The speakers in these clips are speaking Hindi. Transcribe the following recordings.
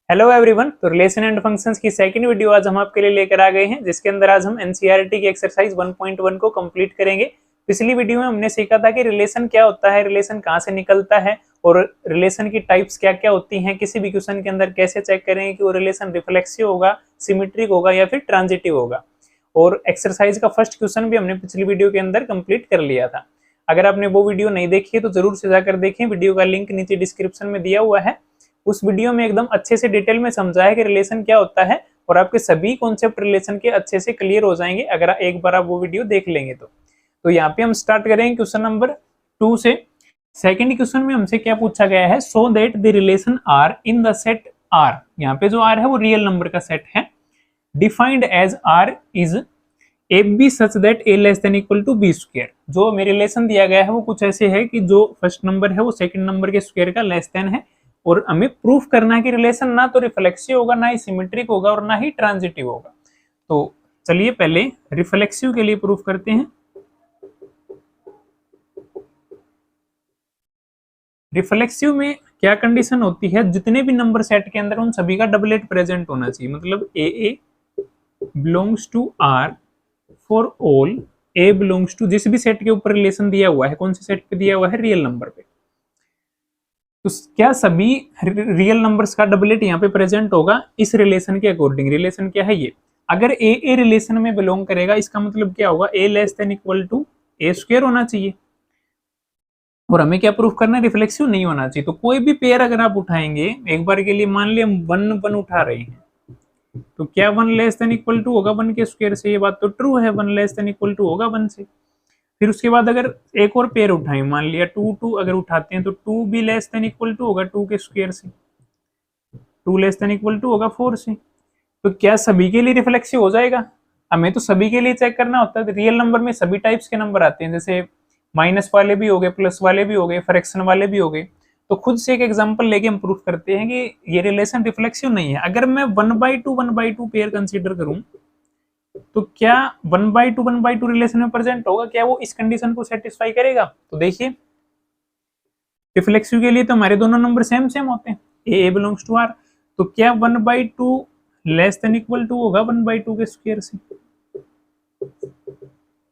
Hello everyone. तो रिलेशन एंड फंक्शंस की सेकंड वीडियो आज हम आपके लिए लेकर आ गए हैं, जिसके अंदर आज हम एनसीईआरटी की एक्सरसाइज 1.1 को कंप्लीट करेंगे। पिछली वीडियो में हमने सीखा था कि रिलेशन क्या होता है, रिलेशन कहाँ से निकलता है और रिलेशन की टाइप्स क्या क्या होती हैं, किसी भी क्वेश्चन के अंदर कैसे चेक करेंगे कि वो रिलेशन रिफ्लेक्सिव होगा, सिमेट्रिक होगा या फिर ट्रांजिटिव होगा। और एक्सरसाइज का फर्स्ट क्वेश्चन भी हमने पिछली वीडियो के अंदर कंप्लीट कर लिया था। अगर आपने वो वीडियो नहीं देखी है तो जरूर से जाकर देखें, वीडियो का लिंक नीचे डिस्क्रिप्शन में दिया हुआ है। उस वीडियो में एकदम अच्छे से डिटेल में समझा है कि रिलेशन क्या होता है और आपके सभी कॉन्सेप्ट रिलेशन के अच्छे से क्लियर हो जाएंगे अगर एक बार आप वो वीडियो देख लेंगे तो यहाँ पे हम स्टार्ट करेंगे क्वेश्चन नंबर 2 से। सेकंड क्वेश्चन में हमसे क्या पूछा गया है, so that the relation R in the set R. यहाँ पे जो आर है वो रियल नंबर का सेट है। Defined as R is A B such that A less than equal to B square. जो हमें रिलेशन दिया गया है वो कुछ ऐसे है कि जो फर्स्ट नंबर है वो सेकंड नंबर के स्क्वायर का लेस देन है, और हमें प्रूफ करना है कि रिलेशन ना तो रिफ्लेक्सिव होगा, ना ही सिमेट्रिक होगा और ना ही ट्रांजिटिव होगा। तो चलिए पहले रिफ्लेक्सिव के लिए प्रूफ करते हैं। रिफ्लेक्सिव में क्या कंडीशन होती है, जितने भी नंबर सेट के अंदर उन सभी का डबलेट प्रेजेंट होना चाहिए। मतलब A belongs to R for all A belongs to, जिस भी सेट के ऊपर रिलेशन दिया हुआ है, कौन से सेट पे दिया हुआ है, रियल नंबर पे। तो क्या सभी रियल नंबर्स का डबलेट यहाँ पे प्रेजेंट होगा इस रिलेशन के अकॉर्डिंग। रिलेशन क्या है ये, अगर ए रिलेशन में बिलोंग करेगा, इसका मतलब क्या होगा, A less than equal to A square होना चाहिए। और हमें क्या प्रूफ करना है, रिफ्लेक्सिव नहीं होना चाहिए। तो कोई भी पेयर अगर आप उठाएंगे, एक बार के लिए मान लिया हम 1 उठा रहे हैं, तो क्या 1 लेस देन इक्वल टू होगा 1 के स्क्वायर से, ये बात तो ट्रू है। 1 लेस देन इक्वल टू होगा 1 से। फिर उसके बाद अगर एक और पेयर उठाएं, मान लिया 2 अगर उठाते हैं तो 2 भी लेस देन इक्वल टू होगा 2 के स्क्वायर से, 2 लेस देन इक्वल टू होगा 4 से। तो क्या सभी के लिए रिफ्लेक्सिव हो जाएगा? हमें तो सभी के लिए चेक करना होता है। रियल नंबर में सभी टाइप्स के नंबर आते हैं, जैसे माइनस वाले भी हो गए, प्लस वाले भी हो गए, फ्रैक्शन वाले भी हो गए। तो खुद से एक एग्जांपल लेके हम प्रूफ करते हैं कि ये रिलेशन रिफ्लेक्सिव नहीं है। अगर मैं 1/2 पेयर कंसीडर करूं तो क्या 1/2 रिलेशन में प्रेजेंट होगा, क्या वो इस कंडीशन को सेटिस्फाई करेगा? तो देखिए, रिफ्लेक्सिव के लिए तो हमारे दोनों नंबर सेम सेम होते हैं, ए बिलोंग्स टू आर। तो क्या 1/2 लेस देन इक्वल टू होगा 1/2 के स्क्वायर से?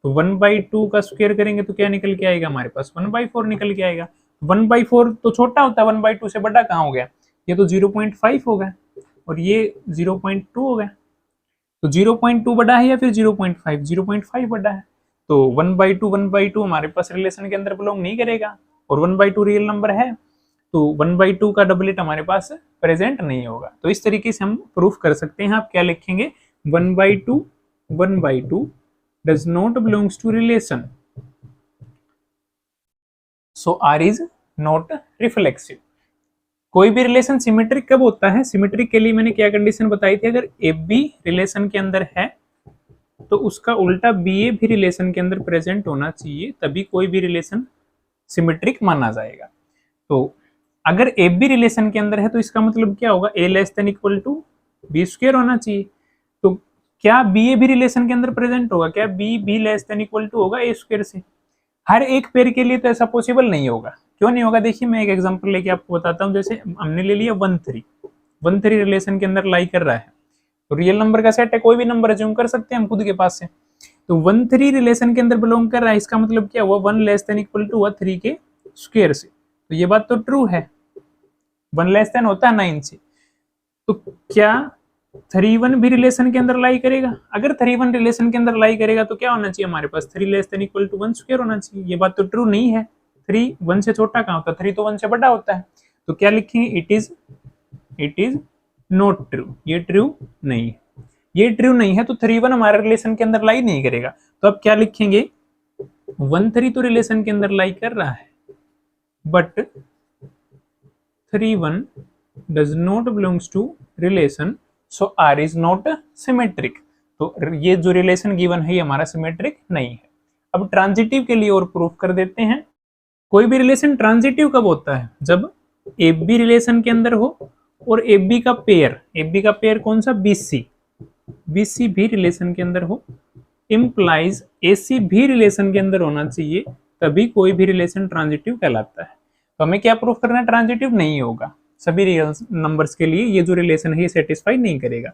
तो 1/2 का स्क्वायर करेंगे तो क्या निकल के आएगा, हमारे पास 1/4 निकल के आएगा। 1/4 तो छोटा होता है, 1/2 से बड़ा कहाँ हो गया, ये तो 0.5 हो गया और ये 0.2 हो गया। तो 0.2 बड़ा है या फिर 0.5? 0.5 बड़ा है। तो 1/2 हमारे पास रिलेशन के अंदर बिलोंग नहीं करेगा, और 1/2 रियल नंबर है, तो 1/2 का डबलेट हमारे पास प्रेजेंट नहीं होगा। तो इस तरीके से हम प्रूफ कर सकते हैं। आप क्या लिखेंगे, 1/2 does not belongs to relation, so R is not reflexive. कोई भी रिलेशन सिमेट्रिक कब होता है, सिमेट्रिक के लिए मैंने क्या कंडीशन बताई थी, अगर ए बी रिलेशन के अंदर है तो उसका उल्टा बी ए भी रिलेशन के अंदर प्रेजेंट होना चाहिए, तभी कोई भी रिलेशन सिमेट्रिक माना जाएगा। तो अगर ए बी रिलेशन के अंदर है तो इसका मतलब क्या होगा, A less than equal to B square होना चाहिए। तो क्या बी ए भी रिलेशन के अंदर प्रेजेंट होगा, क्या बी भी लेस देन इक्वल टू होगा ए स्क्वायर से? हर एक पेयर के लिए तो ऐसा पॉसिबल नहीं होगा। क्यों नहीं होगा, देखिए मैं एक एग्जांपल लेके आपको बताता हूँ। जैसे हमने ले लिया 1 3 रिलेशन के अंदर लाई कर रहा है, तो रियल नंबर का सेट है, कोई भी नंबर अज्यूम कर सकते हैं हम खुद के पास से। तो 1 3 रिलेशन के अंदर बिलोंग कर रहा है, इसका मतलब क्या हुआ, 1 लेस देन इक्वल टू हुआ 3 के स्क्वायर से। तो ये बात तो ट्रू है, 1 लेस देन होता है 9 से। तो क्या 3 1 भी रिलेशन के अंदर लाई करेगा? अगर 3 1 रिलेशन के अंदर लाई करेगा तो क्या होना चाहिए हमारे पास, 3 less than equal to 1 square होना चाहिए। ये बात तो ट्रू नहीं है, 3 1 से छोटा कहाँ होता है, 3 तो 1 से बड़ा होता है। तो क्या लिखेंगे, इट इज नॉट ट्रू, ये ट्रू नहीं है। ये ट्रू नहीं है तो 3 1 हमारे रिलेशन के अंदर लाई नहीं करेगा। तो अब क्या लिखेंगे, 1 3 तो रिलेशन के अंदर लाई कर रहा है, but 3 1 does not belongs to relation, so R is not symmetric। तो ये जो रिलेशन गिवन है ये हमारा सिमेट्रिक नहीं है। अब ट्रांजिटिव के लिए और प्रूफ कर देते हैं। कोई भी रिलेशन ट्रांजिटिव कब होता है, जब ए बी रिलेशन के अंदर हो और ए बी का पेयर कौन सा, बी सी भी रिलेशन के अंदर हो, इम्प्लाइज ए सी भी रिलेशन के अंदर होना चाहिए, तभी कोई भी रिलेशन ट्रांजिटिव कहलाता है। तो हमें क्या प्रूफ करना है, ट्रांजिटिव नहीं होगा। सभी रियल नंबर्स के लिए ये जो रिलेशन है ये सेटिस्फाई नहीं करेगा।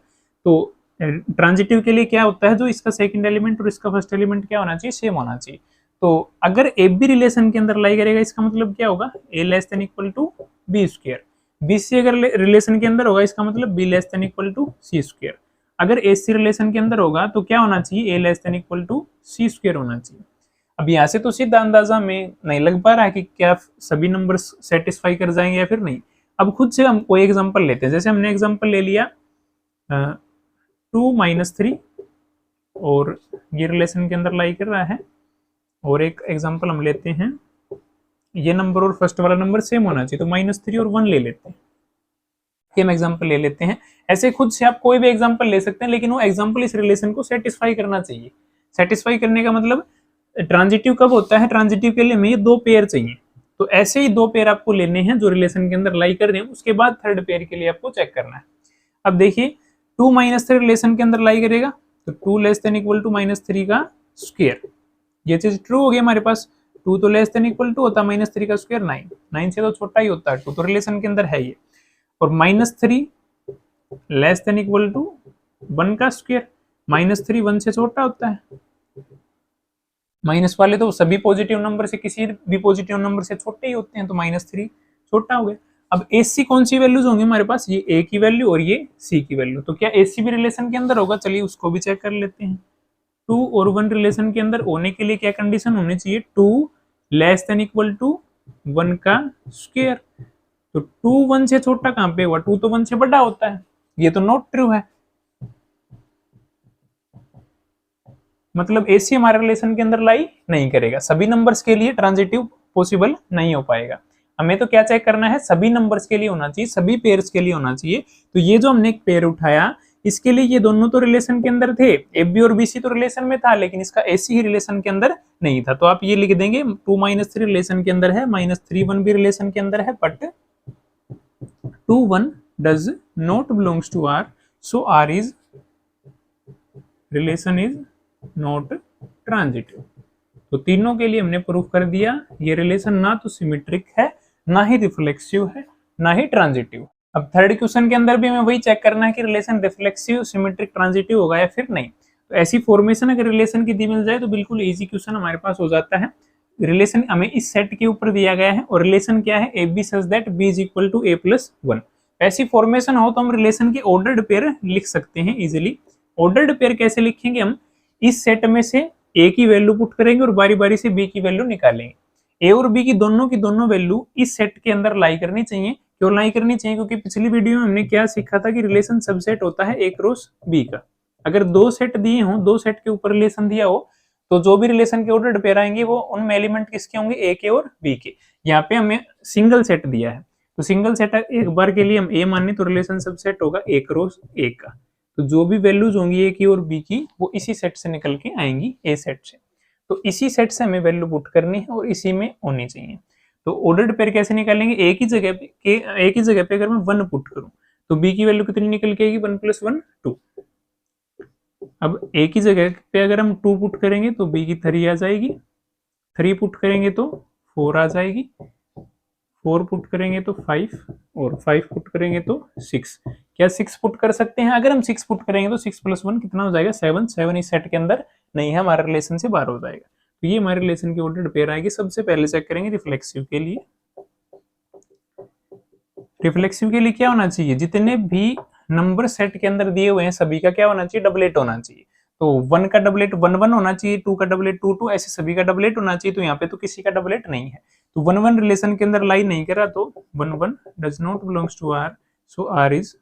तो ट्रांजिटिव के लिए क्या होता है, जो इसका सेकंड एलिमेंट और इसका फर्स्ट एलिमेंट क्या होना चाहिए, सेम होना चाहिए। तो अगर ए बी रिलेशन के अंदर लाई करेगा, इसका मतलब क्या होगा, A less than equal to B square. B C अगर रिलेशन के अंदर होगा, इसका मतलब B less than equal to C square. अगर ए सी रिलेशन के अंदर होगा तो क्या होना चाहिए, A less than equal to C square होना चाहिए। अब यहाँ से तो सीधा अंदाजा में नहीं लग पा रहा है कि क्या सभी नंबर सेटिस्फाई कर जाएंगे या फिर नहीं। अब खुद से हम कोई एग्जांपल लेते हैं, जैसे हमने एग्जांपल ले लिया 2 - 3 और ये रिलेशन के अंदर लाई कर रहा है। और एक एग्जांपल हम लेते हैं, ये नंबर और फर्स्ट वाला नंबर सेम होना चाहिए, तो -3 और 1 ले लेते हैं। ये हम एग्जांपल ले लेते हैं। ऐसे खुद से आप कोई भी एग्जांपल ले सकते हैं, लेकिन वो एग्जांपल इस रिलेशन को सेटिस्फाई करना चाहिए। सेटिस्फाई करने का मतलब ट्रांजिटिव कब होता है, ट्रांजिटिव के लिए हमें 2 पेयर चाहिए। तो ऐसे ही 2 पेयर आपको लेने हैं जो रिलेशन के अंदर लाई कर रहे हैं, उसके बाद थर्ड पेयर के लिए आपको चेक करना है। अब देखिए 2 - 3 रिलेशन के अंदर लाई करेगा, तो 2 लेस देन इक्वल टू -3 का स्क्वायर। ये चीज ट्रू हो गई हमारे पास। 2 तो लेस देन इक्वल टू होता है -3 का स्क्वायर 9, 9 से तो छोटा ही होता है 2, तो रिलेशन के अंदर है ये। और -3 लेस देन इक्वल टू 1 का स्क्वायर, -3 1 से छोटा होता है। माइनस वाले तो सभी पॉजिटिव नंबर से किसी भी पॉजिटिव नंबर से छोटे ही होते हैं, तो -3 छोटा हो गया। अब AC कौन सी वैल्यूज होंगी हमारे पास, ये A की वैल्यू और ये C की वैल्यू। तो क्या AC भी रिलेशन के अंदर होगा, चलिए उसको भी चेक कर लेते हैं। 2 और 1 रिलेशन के अंदर होने के लिए क्या कंडीशन होनी चाहिए, 2 लेस देन इक्वल टू 1 का स्क्वायर। तो 2 1 से छोटा कहां पे हुआ, 2 तो 1 से बड़ा होता है, ये तो नॉट ट्रू है। मतलब AC हमारे रिलेशन के अंदर लाई नहीं करेगा, सभी नंबर्स के लिए ट्रांजिटिव पॉसिबल नहीं हो पाएगा। हमें तो क्या चेक करना है, सभी नंबर्स के लिए होना चाहिए, सभी पेयर्स के लिए होना चाहिए। तो ये जो हमने एक पेयर उठाया, इसके लिए ये दोनों तो रिलेशन के अंदर थे, AB और BC तो रिलेशन में था, लेकिन इसका AC ही रिलेशन के अंदर नहीं था। तो आप ये लिख देंगे 2 - 3 रिलेशन के अंदर है, -3 1 भी रिलेशन के अंदर है, but 2 1 does not belongs to R, so R is relation is not transitive. तो तीनों के लिए हमने प्रूफ कर दिया, ये रिलेशन ना तो सिमेट्रिक है, ना ही रिफ्लेक्सिव है, ना ही ट्रांजिटिव। अब थर्ड क्वेश्चन के अंदर भी हमें वही चेक करना है कि रिलेशन रिफ्लेक्सिव, सिमेट्रिक, ट्रांजिटिव होगा या फिर नहीं। तो ऐसी फॉर्मेशन अगर रिलेशन की दी मिल जाए तो बिल्कुल इजी क्वेश्चन हमारे पास हो जाता है। रिलेशन हमें इस सेट के ऊपर दिया गया है और रिलेशन क्या है, AB such that B is equal to A+1। ऐसी फॉर्मेशन हो तो हम रिलेशन के ऑर्डर्ड पेयर लिख सकते हैं इजिली। ऑर्डर्ड पेयर कैसे लिखेंगे, हम इस सेट में से A की वैल्यू पुट करेंगे और बारी बारी से B की वैल्यू निकालेंगे। A और B की दोनों वैल्यू इस सेट के अंदर लाई करनी चाहिए। क्यों लाई करनी चाहिए, क्योंकि पिछली वीडियो में हमने क्या सीखा था कि रिलेशन सबसेट होता है A क्रॉस B का। अगर 2 सेट दिए हों, 2 सेट के ऊपर रिलेशन दिया हो, तो जो भी रिलेशन के ऑर्डर्ड पेयर आएंगे वो उनमें एलिमेंट किसके होंगे, A के और B के। यहाँ पे हमें सिंगल सेट दिया है, तो सिंगल सेट एक बार के लिए हम A माने तो रिलेशन सबसेट होगा A क्रॉस A का। तो जो भी वैल्यूज होंगी A की और B की वो इसी सेट से निकल के आएंगी, A सेट से। तो इसी सेट से हमें वैल्यू पुट करनी है और इसी में होनी चाहिए। तो ऑर्डर्ड पेयर कैसे निकालेंगे, A की जगह पे अगर मैं 1 पुट करूं तो B की वैल्यू कितनी निकल के आएगी, 1 + 1 2। अब A की जगह पे अगर हम 2 पुट करेंगे तो B की 3 आ जाएगी, 3 पुट करेंगे तो 4 आ जाएगी, 4 पुट करेंगे तो 5 और 5 पुट करेंगे तो 6। क्या 6 पुट कर सकते हैं, अगर हम 6 पुट करेंगे तो 6 + 1 कितना हो जाएगा, 7। 7 इस सेट के अंदर नहीं है, हमारे रिलेशन से बाहर हो जाएगा। तो ये हमारे रिलेशन की ऑर्डर्ड पेयर आएगी। सबसे पहले चेक करेंगे रिफ्लेक्सिव के लिए। रिफ्लेक्सिव के लिए क्या होना चाहिए, जितने भी नंबर सेट के अंदर दिए हुए हैं सभी का क्या होना चाहिए, डबलेट होना चाहिए। तो 1 का डबलेट 1 1 होना चाहिए, 2 का डबलेट 2 2, ऐसे सभी का डबलेट होना चाहिए। तो यहाँ पे तो किसी का डबलेट नहीं है, तो 1 1 रिलेशन के अंदर लाई नहीं करा, तो 1 1 does not belongs to R, so R is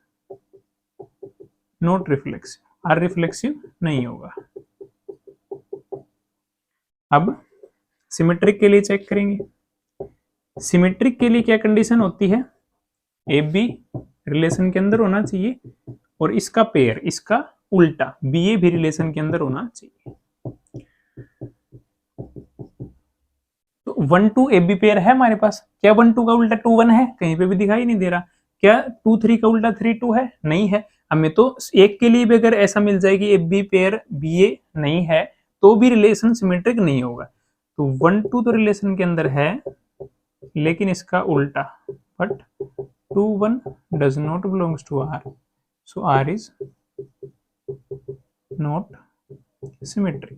not reflexive, R reflexive नहीं होगा। अब सिमेट्रिक के लिए चेक करेंगे। सिमेट्रिक के लिए क्या कंडीशन होती है, AB रिलेशन के अंदर होना चाहिए और इसका पेयर, इसका उल्टा BA भी रिलेशन के अंदर होना चाहिए। तो 1 2 AB पेयर है हमारे पास, क्या 1 2 का उल्टा 2 1 है, कहीं पे भी दिखाई नहीं दे रहा। क्या 2 3 का उल्टा 3 2 है, नहीं है। हमें तो एक के लिए भी अगर ऐसा मिल जाए कि AB पेयर BA नहीं है तो भी रिलेशन सिमेट्रिक नहीं होगा। तो 1 2 तो रिलेशन के अंदर है लेकिन इसका उल्टा, but 2 1 does not belongs to R, so R is not symmetric,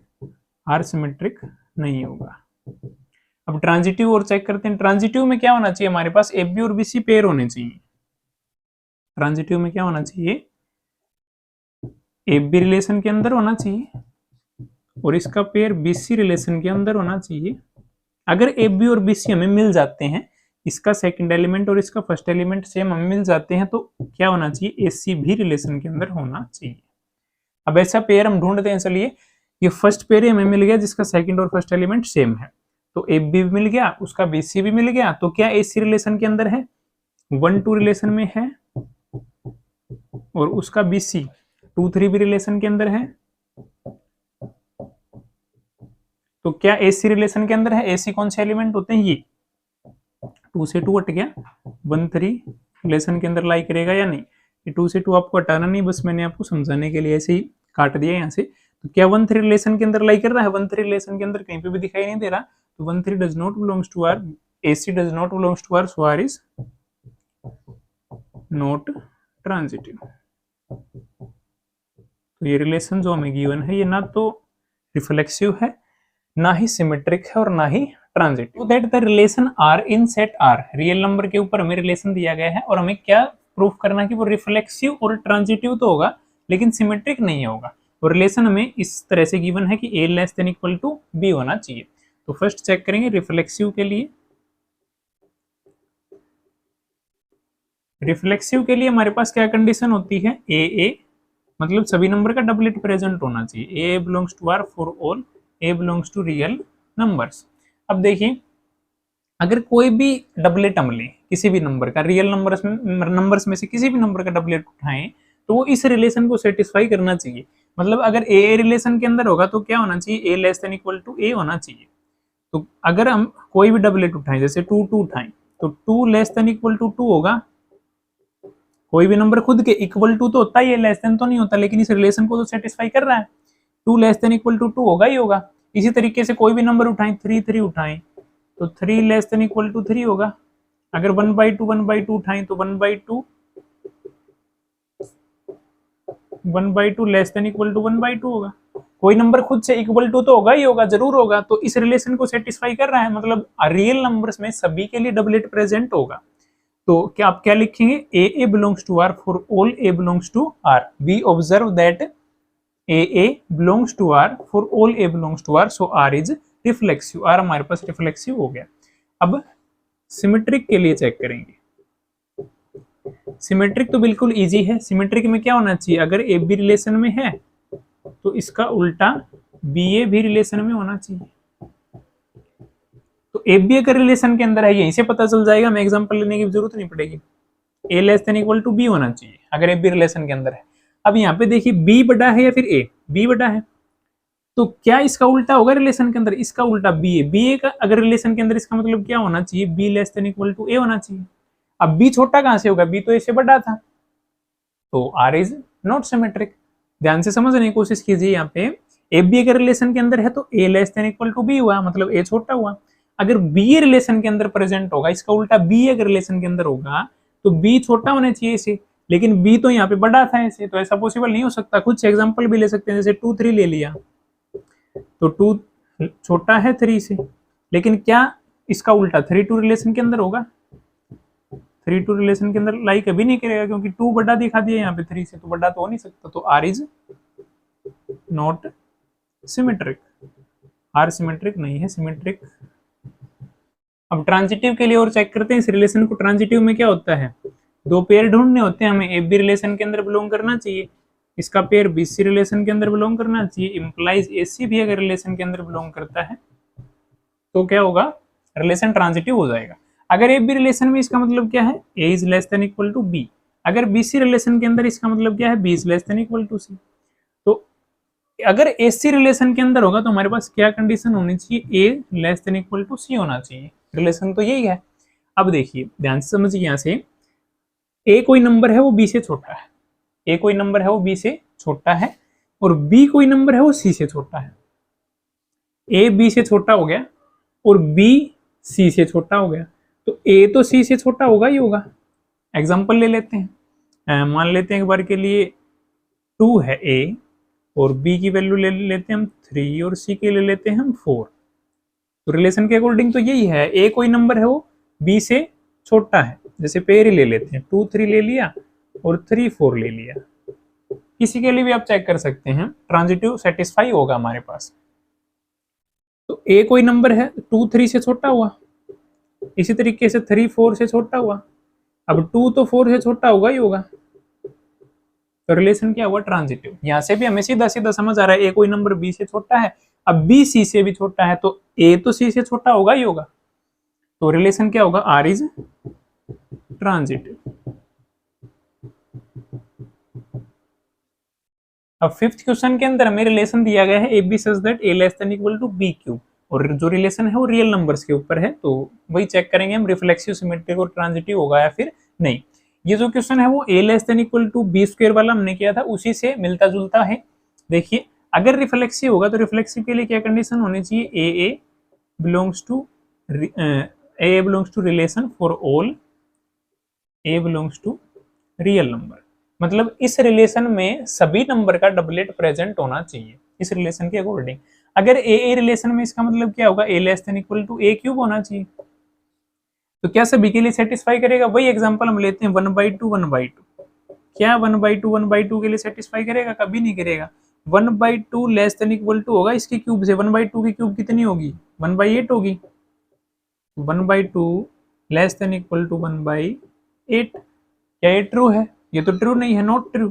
R symmetric नहीं होगा। अब ट्रांजिटिव और चेक करते हैं। ट्रांजिटिव में क्या होना चाहिए, हमारे पास ए बी और बी सी पेयर होने चाहिए। ट्रांजिटिव में क्या होना चाहिए, ए बी रिलेशन के अंदर होना चाहिए और इसका पेयर बी सी रिलेशन के अंदर होना चाहिए। अगर ए बी और बी सी हमें मिल जाते हैं, इसका सेकंड एलिमेंट और इसका फर्स्ट एलिमेंट सेम हमें मिल जाते हैं, तो क्या होना चाहिए, ए सी भी रिलेशन के अंदर होना चाहिए। अब ऐसा पेयर हम ढूंढते हैं। चलिए, ये फर्स्ट पेयर हमें मिल गया जिसका सेकंड और फर्स्ट एलिमेंट सेम है, तो ए बी भी मिल गया, उसका बी सी भी मिल गया, तो क्या ए सी रिलेशन के अंदर है, 1-2 रिलेशन में है, और उसका बी सी 2-3 भी रिलेशन के अंदर है। तो क्या ए सी रिलेशन के अंदर है, ए सी कौन से एलिमेंट होते हैं, ये 2 से 2 हट गया, 1-3 रिलेशन के अंदर लाई करेगा या नहीं। ये 2 से 2 आपको हटाना नहीं, बस मैंने आपको समझाने के लिए ऐसे ही काट दिया यहाँ से। तो क्या 1-3 रिलेशन के अंदर लाई कर रहा है, 1-3 रिलेशन के अंदर कहीं पे भी दिखाई नहीं दे रहा, तो 1-3 does not belongs to R, AC does not belongs to R, so R is not transitive. तो ये रिलेशन जो हमें गिवन है, ये ना तो रिफ्लेक्सिव है, ना ही सिमेट्रिक है, और ना ही transitive. That the relation R in set R, real number के ऊपर हमें रिलेशन दिया गया है और हमें क्या प्रूफ करना है कि वो रिफ्लेक्सिव और ट्रांजिटिव तो होगा लेकिन सिमेट्रिक नहीं होगा। और रिलेशन हमें इस तरह से गिवन है कि a less than equal to b होना चाहिए। तो फर्स्ट चेक करेंगे रिफ्लेक्सिव के लिए। रिफ्लेक्सिव के लिए हमारे पास क्या कंडीशन होती है, a मतलब सभी नंबर का डबलेट प्रेजेंट होना चाहिए, a belongs to r for all a belongs to real numbers. अब देखिए, अगर कोई भी डबलेट हम लें किसी भी नंबर का, रियल नंबर्स में से किसी भी नंबर का डबलेट उठाएं, तो वो इस रिलेशन को सेटिस्फाई करना चाहिए। मतलब अगर ए रिलेशन के अंदर होगा तो क्या होना चाहिए, A less than equal to A होना चाहिए। तो अगर हम कोई भी डबलेट उठाएं, जैसे 2-2 उठाएं, तो 2 लेस देन इक्वल टू 2 होगा। कोई भी नंबर खुद के इक्वल टू तो होता ही है, लेस देन तो नहीं होता, लेकिन इस रिलेशन को तो सेटिस्फाई कर रहा है। 2 लेस देन इक्वल टू 2 होगा ही होगा। इसी तरीके से कोई भी नंबर उठाएं, 3-3 उठाएं, तो 3 लेस देन इक्वल टू 3 होगा। अगर 1/2 उठाएं तो 1/2 लेस देन इक्वल टू 1/2 होगा। कोई नंबर खुद से इक्वल टू तो होगा ही होगा, जरूर होगा, तो इस रिलेशन को सेटिस्फाई कर रहा है, मतलब रियल नंबर्स में सभी के लिए डबलेट प्रेजेंट होगा। तो क्या आप क्या लिखेंगे, A belongs to R for all A belongs to R. We observe that A belongs to R for all A belongs to R, so R is reflexive. R हमारे पास रिफ्लेक्सिव हो गया। अब सिमेट्रिक के लिए चेक करेंगे। सिमेट्रिक तो बिल्कुल इजी है। सिमेट्रिक में क्या होना चाहिए, अगर ए बी रिलेशन में है तो इसका उल्टा बी ए भी रिलेशन में होना चाहिए। तो ए बी अगर रिलेशन के अंदर है, यहीं से पता चल जाएगा, मैं एग्जांपल लेने की जरूरत नहीं पड़ेगी। A less than equal to B होना चाहिए अगर ए बी रिलेशन के अंदर है। अब यहाँ पे देखिए, बी बड़ा है या फिर ए, बी बड़ा है, तो क्या इसका उल्टा होगा रिलेशन के अंदर, इसका उल्टा बी ए। बी ए का अगर रिलेशन के अंदर, इसका मतलब क्या होना चाहिए, B less than equal to A होना चाहिए। अब बी छोटा कहां से होगा, बी तो ए से बड़ा था, तो आर इज नॉट सिमेट्रिक। ध्यान से समझने की कोशिश कीजिए। यहाँ पे ए बी अगर रिलेशन के अंदर है तो A less than equal to B हुआ, मतलब ए छोटा हुआ। अगर बी रिलेशन के अंदर प्रेजेंट होगा, इसका उल्टा बी अगर रिलेशन के अंदर होगा तो बी छोटा होना चाहिए इसे, लेकिन बी तो यहाँ पे बड़ा था इसे, तो ऐसा पॉसिबल नहीं हो सकता। कुछ एग्जाम्पल भी ले सकते हैं, जैसे 2-3 ले लिया, तो 2 छोटा है 3 से, लेकिन क्या इसका उल्टा 3-2 रिलेशन के अंदर होगा, 3-2 रिलेशन के अंदर लाई कभी नहीं करेगा, क्योंकि 2 बड़ा दिखा दिया यहाँ पे 3 से, तो बड़ा तो हो नहीं सकता। तो R is not symmetric, R symmetric नहीं है, सिमेट्रिक। अब ट्रांजिटिव के लिए और चेक करते हैं इस रिलेशन को। ट्रांजिटिव में क्या होता है, 2 पेयर ढूंढने होते हैं हमें। ए बी रिलेशन के अंदर बिलोंग करना चाहिए, इसका पेयर बी सी रिलेशन के अंदर बिलोंग करना चाहिए, इंप्लाइज ए सी भी अगर रिलेशन के अंदर बिलोंग करता है तो क्या होगा, रिलेशन ट्रांजिटिव हो जाएगा। अगर ए बी रिलेशन में, इसका मतलब क्या है, A is less than equal to B. अगर बी सी रिलेशन के अंदर, इसका मतलब क्या है, B is less than equal to C. तो अगर ए सी रिलेशन के अंदर होगा तो हमारे पास क्या कंडीशन होनी चाहिए, A less than equal to सी होना चाहिए। रिलेशन तो यही है। अब देखिए, ध्यान से समझिए, यहाँ से ए कोई नंबर है वो बी से छोटा है, ए कोई नंबर है वो बी से छोटा है, और बी कोई नंबर है वो सी से छोटा है। ए बी से छोटा हो गया और बी सी से छोटा हो गया, तो ए तो सी से छोटा होगा ही होगा। एग्जाम्पल ले लेते हैं, मान लेते हैं एक बार के लिए 2 है ए और बी की वैल्यू ले लेते हैं हम 3 और सी के ले लेते हैं हम 4। तो रिलेशन के अकॉर्डिंग तो यही है, ए कोई नंबर है वो बी से छोटा है, जैसे पेयर ही ले लेते हैं 2 3 ले लिया और 3 4 ले लिया। किसी के लिए भी आप चेक कर सकते हैं, ट्रांजिटिव सेटिस्फाई होगा हमारे पास। तो ए कोई नंबर है 2 3 से छोटा हुआ, इसी तरीके से 3 4 से छोटा हुआ, अब 2 तो 4 से छोटा होगा ही होगा, तो रिलेशन क्या हुआ ट्रांजिटिव। यहां से भी हमें सीधा सीधा समझ आ रहा है ए कोई नंबर बी से छोटा है, अब बी सी से भी छोटा है तो ए तो सी से छोटा होगा ही होगा, तो रिलेशन क्या होगा आर इज ट्रांजिटिव। अब फिफ्थ क्वेश्चन के अंदर हमें रिलेशन दिया गया है A B such that A less than equal to B cube, और जो रिलेशन है वो रियल नंबर्स के ऊपर है, तो वही चेक करेंगे हम रिफ्लेक्सिव सिमेट्रिक और ट्रांजिटिव होगा या फिर नहीं। ये जो क्वेश्चन है वो A less than equal to B square वाला हमने किया था, उसी से मिलता जुलता है। देखिए अगर रिफ्लेक्सिव होगा तो रिफ्लेक्सिव के लिए क्या कंडीशन होनी चाहिए, A belongs to relation for all A belongs to real number, मतलब इस रिलेशन में सभी नंबर का डबलेट प्रेजेंट होना चाहिए इस रिलेशन के अकॉर्डिंग। अगर ए रिलेशन में इसका मतलब क्या होगा, A less than equal to A cube होना चाहिए। तो क्या सभी के लिए सेटिस्फाई करेगा, वही एग्जांपल हम लेते हैं 1/2 1/2। क्या 1/2 1/2 के लिए सेटिस्फाई करेगा, कभी नहीं करेगा। 1/2 लेस देन इक्वल टू होगा इसके क्यूब से, 1/2 की क्यूब कितनी होगी 1/8 होगी, 1/2 लेस देन इक्वल टू 1/8। क्या ये ट्रू है, ये तो ट्रू नहीं है, नॉट ट्रू।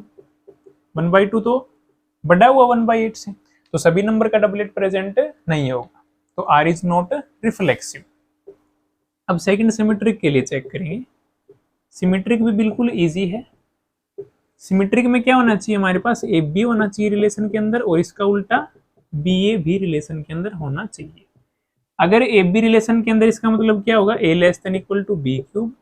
1/2 तो बड़ा हुआ 1/8 से, तो सभी नंबर का डबलेट प्रेजेंट नहीं होगा, तो आर इज नॉट रिफ्लेक्सिव। अब सेकंड सिमेट्रिक के लिए चेक करेंगे। सिमेट्रिक भी बिल्कुल इजी है। सिमेट्रिक में क्या होना चाहिए, हमारे पास ए बी होना चाहिए रिलेशन के अंदर, और इसका उल्टा बी ए भी रिलेशन के अंदर होना चाहिए। अगर ए बी रिलेशन के अंदर इसका मतलब क्या होगा, A less than equal to B cube,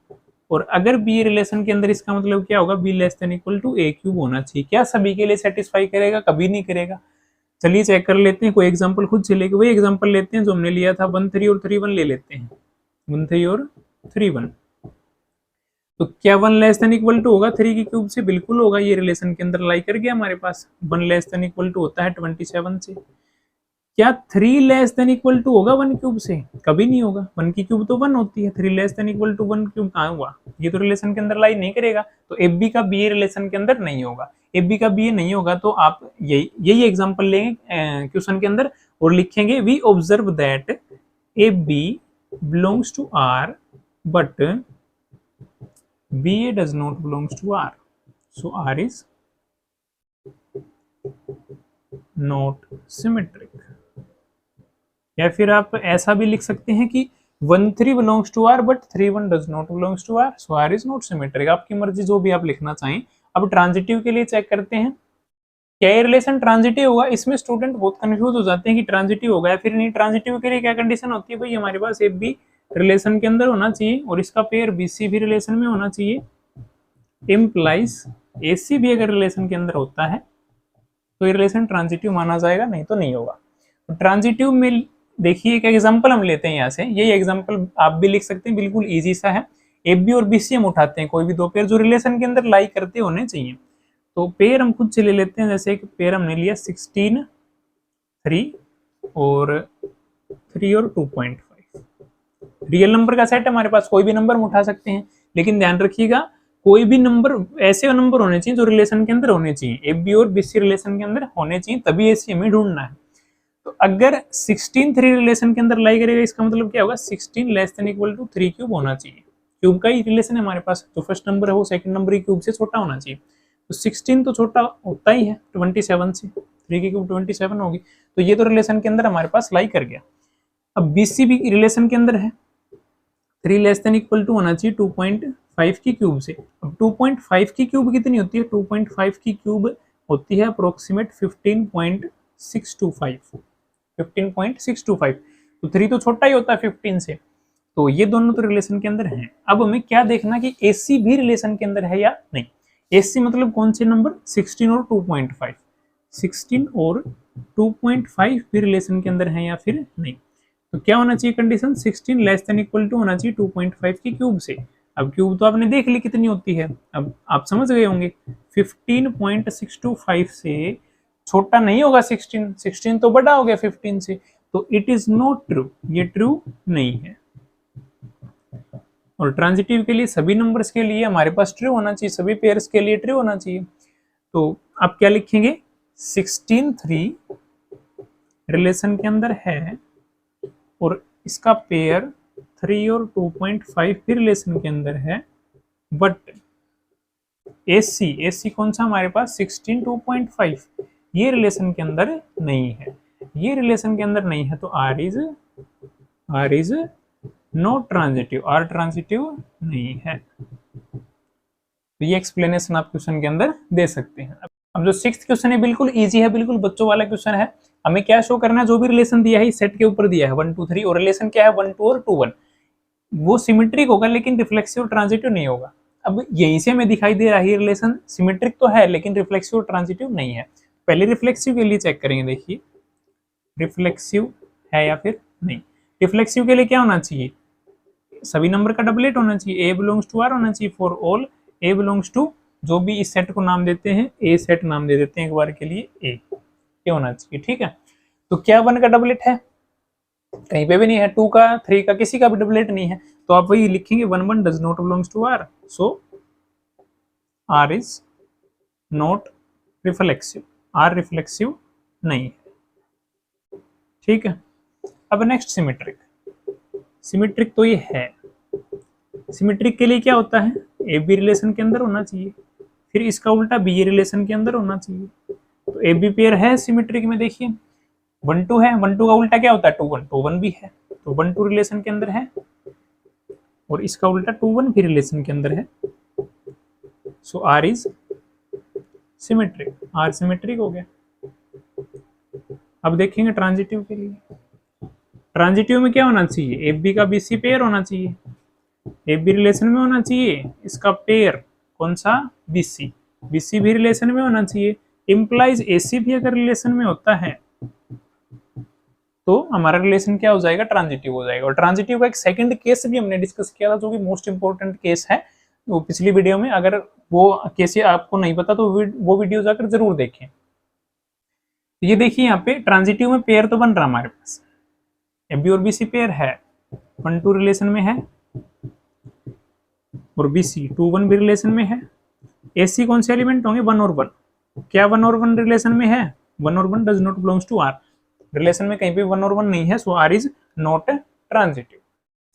और अगर बी रिलेशन के अंदर इसका मतलब क्या होगा, B less than equal to A cube होना चाहिए। क्या सभी के लिए सेटिस्फाई करेगा, कभी नहीं करेगा। चलिए चेक कर लेते हैं, कोई एग्जांपल खुद से लेके वही एग्जांपल लेते हैं जो हमने लिया था, 1 3 और 3 1 ले लेते हैं, 1 3 और 3 1। तो क्या 1 लेस देन इक्वल टू होगा 3 की क्यूब से, बिल्कुल होगा, ये रिलेशन के अंदर लाई कर गया हमारे पास। 1 लेस देन इक्वल टू होता है 27 से। क्या 3 लेस देन इक्वल टू होगा 1 क्यूब से, कभी नहीं होगा, 1 की क्यूब तो 1 होती है, 3 less than equal to 1 cube कहाँ हुआ, ये तो रिलेशन के अंदर लाई नहीं करेगा, तो एफ बी का बी ए रिलेशन के अंदर नहीं होगा। एफ बी का बी ए नहीं होगा तो आप यही एग्जांपल लेंगे क्वेश्चन के अंदर और लिखेंगे, we observe that A B belongs to R but B A does not belongs to R, so R is not symmetric. या फिर आप ऐसा भी लिख सकते हैं कि 1 3 belongs to R but 3 1 does not belongs to R, so R is not symmetric. आपकी मर्जी, जो भी आप लिखना चाहें। अब ट्रांजिटिव के लिए चेक करते हैं, क्या ये रिलेशन ट्रांजिटिव होगा। इसमें स्टूडेंट बहुत कंफ्यूज हो जाते हैं कि ट्रांजिटिव होगा या फिर नहीं। ट्रांजिटिव के लिए क्या कंडीशन होती है भाई, हमारे पास ए बी रिलेशन के अंदर होना चाहिए और इसका पेयर बी सी भी रिलेशन में होना चाहिए, इम्प्लाइज ए सी भी अगर रिलेशन के अंदर होता है तो ये रिलेशन ट्रांजिटिव माना जाएगा, नहीं तो नहीं होगा। तो ट्रांजिटिव में देखिए एक एग्जांपल हम लेते हैं यहाँ से, यही एग्जांपल आप भी लिख सकते हैं, बिल्कुल इजी सा है। ए बी और बी सी हम उठाते हैं, कोई भी दो पेयर जो रिलेशन के अंदर लाई करते होने चाहिए। तो पेयर हम खुद से ले लेते हैं, जैसे एक पेयर हमने लिया 16 3 और 3 और 2.5। रियल नंबर का सेट हमारे पास, कोई भी नंबर हम उठा सकते हैं, लेकिन ध्यान रखिएगा कोई भी नंबर ऐसे नंबर होने चाहिए जो रिलेशन के अंदर होने चाहिए, ए बी और बी सी रिलेशन के अंदर होने चाहिए, तभी ऐसी हमें ढूंढना है। तो अगर 16 3 रिलेशन के अंदर लाई करेगा, इसका मतलब क्या होगा 16 less than equal to 3 cube होना चाहिए। क्यूब का ही रिलेशन है हमारे पास, जो फर्स्ट नंबर है वो सेकंड नंबर की क्यूब से छोटा होना चाहिए। तो 16 तो छोटा होता ही है 27 से, 3 की क्यूब 27 होगी, तो ये तो रिलेशन के अंदर हमारे पास लाई कर गया। अब बी सी भी रिलेशन के अंदर है, 3 लेस देन इक्वल टू होना चाहिए 2.5 की क्यूब से। अब 2.5 की क्यूब कितनी होती है, 2.5 की क्यूब होती है अप्रोक्सीमेट 15.625। तो 3 तो छोटा ही होता है 15 से, तो ये दोनों तो रिलेशन के अंदर हैं। अब हमें क्या देखना कि AC भी रिलेशन के अंदर है या नहीं। AC मतलब कौन से नंबर, 16 और 2.5, 16 और 2.5 भी रिलेशन के अंदर है या फिर नहीं। तो क्या होना चाहिए condition, 16 less than equal to होना चाहिए 2.5 की क्यूब से। अब क्यूब तो आपने देख ली कितनी होती है, अब आप समझ गए होंगे 15.625 से छोटा नहीं होगा 16, 16 तो बड़ा हो गया 15 से, तो इट इज नॉट ट्रू, ये ट्रू नहीं है। और ट्रांजिटिव के लिए सभी नंबर्स के लिए हमारे पास ट्रू होना चाहिए, सभी पेयर्स के लिए ट्रू होना चाहिए। तो आप क्या लिखेंगे, 16 3 रिलेशन के अंदर है और इसका पेयर 3 और 2.5 भी रिलेशन के अंदर है, बट AC कौन सा हमारे पास 16 2.5 ये रिलेशन के अंदर नहीं है, ये रिलेशन के अंदर नहीं है, तो R is not transitive, R transitive नहीं है। तो ये एक्सप्लेनेशन आप क्वेश्चन के अंदर दे सकते हैं। अब जो 6th क्वेश्चन है बिल्कुल इजी है, बिल्कुल बच्चों वाला क्वेश्चन है। हमें क्या शो करना है, जो भी रिलेशन दिया है इस सेट के ऊपर दिया है 1 2 3 और रिलेशन क्या है 1 2 और 2 1, वो सिमेट्रिक होगा लेकिन रिफ्लेक्सिव और ट्रांजिटिव नहीं होगा। अब यहीं से हमें दिखाई दे रहा है रिलेशन सिमेट्रिक तो है लेकिन रिफ्लेक्सिव और ट्रांजिटिव नहीं है। पहले रिफ्लेक्सिव के लिए चेक करेंगे, देखिए रिफ्लेक्सिव है या फिर नहीं। रिफ्लेक्सिव के लिए क्या होना चाहिए, सभी नंबर का डबलेट होना चाहिए, a बिलोंग्स टू r होना चाहिए for all a belongs to, जो भी इस सेट को नाम देते हैं a सेट नाम दे देते हैं एक बार के लिए a, ये होना चाहिए, ठीक है। तो क्या 1 का डबलेट है, कहीं पे भी नहीं है, 2 का 3 का किसी का भी डबलेट नहीं है, तो आप वही लिखेंगे 1 1 does not belongs to r, so r is not reflexive, r reflexive नहीं है, ठीक है। अब नेक्स्ट सिमेट्रिक, सिमेट्रिक तो ये है। सिमेट्रिक के लिए क्या होता है, ए बी रिलेशन के अंदर होना चाहिए, फिर इसका उल्टा बी रिलेशन के अंदर होना चाहिए। तो ए बी पेयर है सिमेट्रिक में, देखिए 1 2 है, 1 2 का उल्टा क्या होता है 2 1, 2 1 भी है, तो 1 2 रिलेशन के अंदर है और इसका उल्टा 2 1 भी रिलेशन के अंदर है, so R is symmetric, R symmetric हो गया। अब देखेंगे ट्रांजिटिव के लिए, ट्रांजिटिव में क्या होना चाहिए, ए बी का बी सी पेयर होना चाहिए, ए बी रिलेशन में होना चाहिए, इसका पेयर कौन सा बी सी भी रिलेशन में होना चाहिए, इम्प्लाइज ए सी भी अगर रिलेशन में होता है तो हमारा रिलेशन क्या हो जाएगा, ट्रांजिटिव हो जाएगा। और ट्रांजिटिव का एक सेकंड केस भी हमने डिस्कस किया था जो कि मोस्ट इंपॉर्टेंट केस है, वो पिछली वीडियो में, अगर वो केस आपको नहीं पता तो वो वीडियो जाकर जरूर देखें। ये देखिए यहाँ पे ट्रांजिटिव में पेयर तो बन रहा हमारे पास, ए बी और बी सी पेयर है, 1 2 रिलेशन में है और बी सी 2 1 भी रिलेशन में है। ए सी कौन से एलिमेंट होंगे 1 और 1, क्या 1 और 1 रिलेशन में है, 1 और 1 does not belongs to R, relation में कहीं पे 1 और 1 नहीं है, so R is not transitive.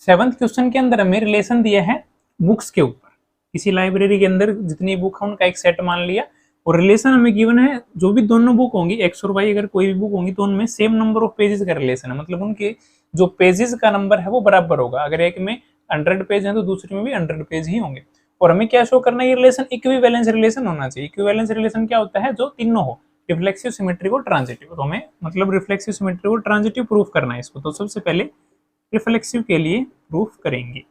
7th question के अंदर हमें रिलेशन दिया है बुक्स के ऊपर, किसी लाइब्रेरी के अंदर जितनी बुक है उनका एक सेट मान लिया और रिलेशन हमें गिवन है, जो भी दोनों बुक होंगी एक्स और वाई अगर कोई भी बुक होंगी तो उनमें सेम नंबर ऑफ पेजेस का रिलेशन है, मतलब उनके जो पेजेस का नंबर है वो बराबर होगा, अगर एक में 100 पेज है तो दूसरे में भी 100 पेज ही होंगे। और हमें क्या शो करना है, ये रिलेशन इक्विवेलेंस रिलेशन होना चाहिए। इक्विवेलेंस रिलेशन क्या होता है, जो तीनों हो, रिफ्लेक्सिव सिमेट्रिक और ट्रांजिटिव, तो हमें मतलब रिफ्लेक्सिव सिमेट्रिक और ट्रांजिटिव प्रूफ करना है इसको। तो सबसे पहले रिफ्लेक्सिव के लिए प्रूफ करेंगे।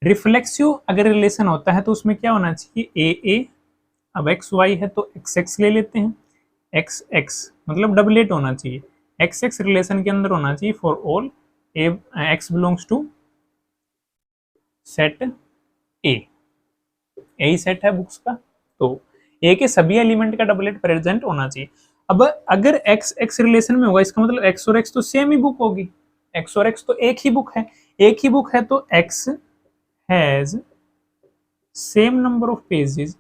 रिफ्लेक्सिव अगर रिलेशन होता है तो उसमें क्या होना चाहिए, ए ए, अब एक्स वाई है तो एक्स एक्स ले लेते हैं, एक्स एक्स मतलब डबलेट होना चाहिए, एक्स एक्स रिलेशन के अंदर होना चाहिए for all A X belongs to set A, यही सेट है बुक्स का, तो ए के सभी एलिमेंट का डबलेट प्रेजेंट होना चाहिए। अब अगर एक्स एक्स रिलेशन में होगा इसका मतलब एक्स और एक्स तो सेम ही बुक होगी, एक्स और एक्स तो एक ही बुक है, एक ही बुक है तो X has same number of pages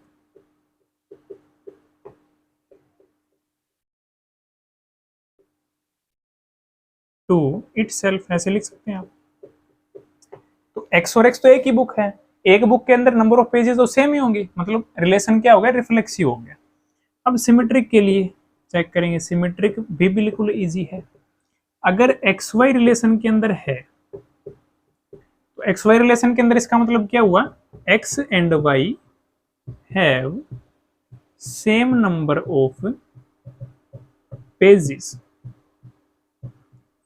to itself, ऐसे लिख सकते हैं आप। तो एक्स और एक्स तो एक ही बुक है, एक बुक के अंदर नंबर ऑफ पेजेस तो सेम ही होंगे, मतलब रिलेशन क्या हो गया, रिफ्लेक्सिव हो गया। अब सिमेट्रिक के लिए चेक करेंगे, सिमेट्रिक भी बिल्कुल इजी है। अगर एक्स वाई रिलेशन के अंदर है तो एक्स वाई रिलेशन के अंदर इसका मतलब क्या हुआ, x and why have same number of pages,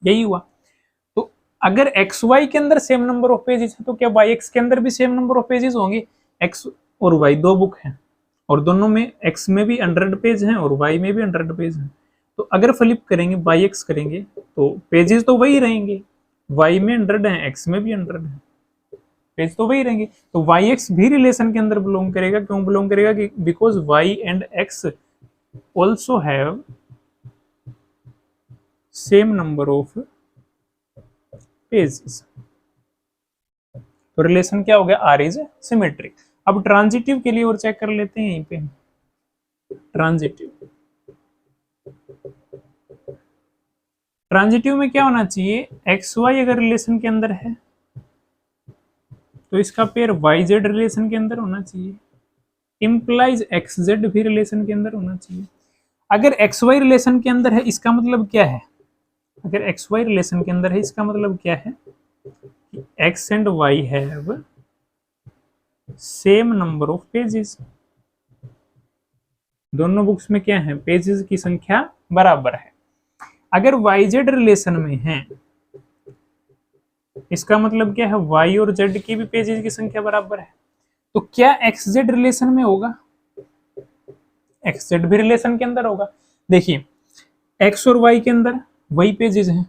यही हुआ। तो अगर एक्स वाई के अंदर सेम नंबर ऑफ पेजेस है तो क्या वाई एक्स के अंदर भी सेम नंबर ऑफ पेजेस होंगे, एक्स और वाई दो बुक हैं और दोनों में एक्स में भी 100 पेज हैं और वाई में भी 100 पेज हैं, तो अगर फ्लिप करेंगे वाई एक्स करेंगे तो पेजेस तो वही रहेंगे, वाई में 100 है एक्स में भी 100 है, पेज तो वही रहेंगे। तो वाई एक्स भी रिलेशन के अंदर बिलोंग करेगा। क्यों बिलोंग करेगा? कि because Y and X also have same number of pages. तो रिलेशन क्या हो गया? R is symmetric. अब ट्रांजिटिव के लिए और चेक कर लेते हैं यहीं पे। ट्रांजिटिव, ट्रांजिटिव में क्या होना चाहिए? एक्स वाई अगर रिलेशन के अंदर है तो इसका पेयर वाई जेड रिलेशन के अंदर होना चाहिए। इंप्लाइज एक्स जेड भी रिलेशन के अंदर होना चाहिए। अगर एक्स वाई रिलेशन के अंदर है इसका मतलब क्या है? अगर एक्स वाई रिलेशन के अंदर है इसका मतलब क्या है? X and why have same number of pages. दोनों बुक्स में क्या है? पेजेस की संख्या बराबर है। अगर वाई जेड रिलेशन में है इसका मतलब क्या है? वाई और जेड की भी पेजेस की संख्या बराबर है। तो क्या एक्स जेड रिलेशन में होगा? एक्स जेड भी रिलेशन के अंदर होगा। देखिए एक्स और वाई के अंदर वही पेजेस हैं,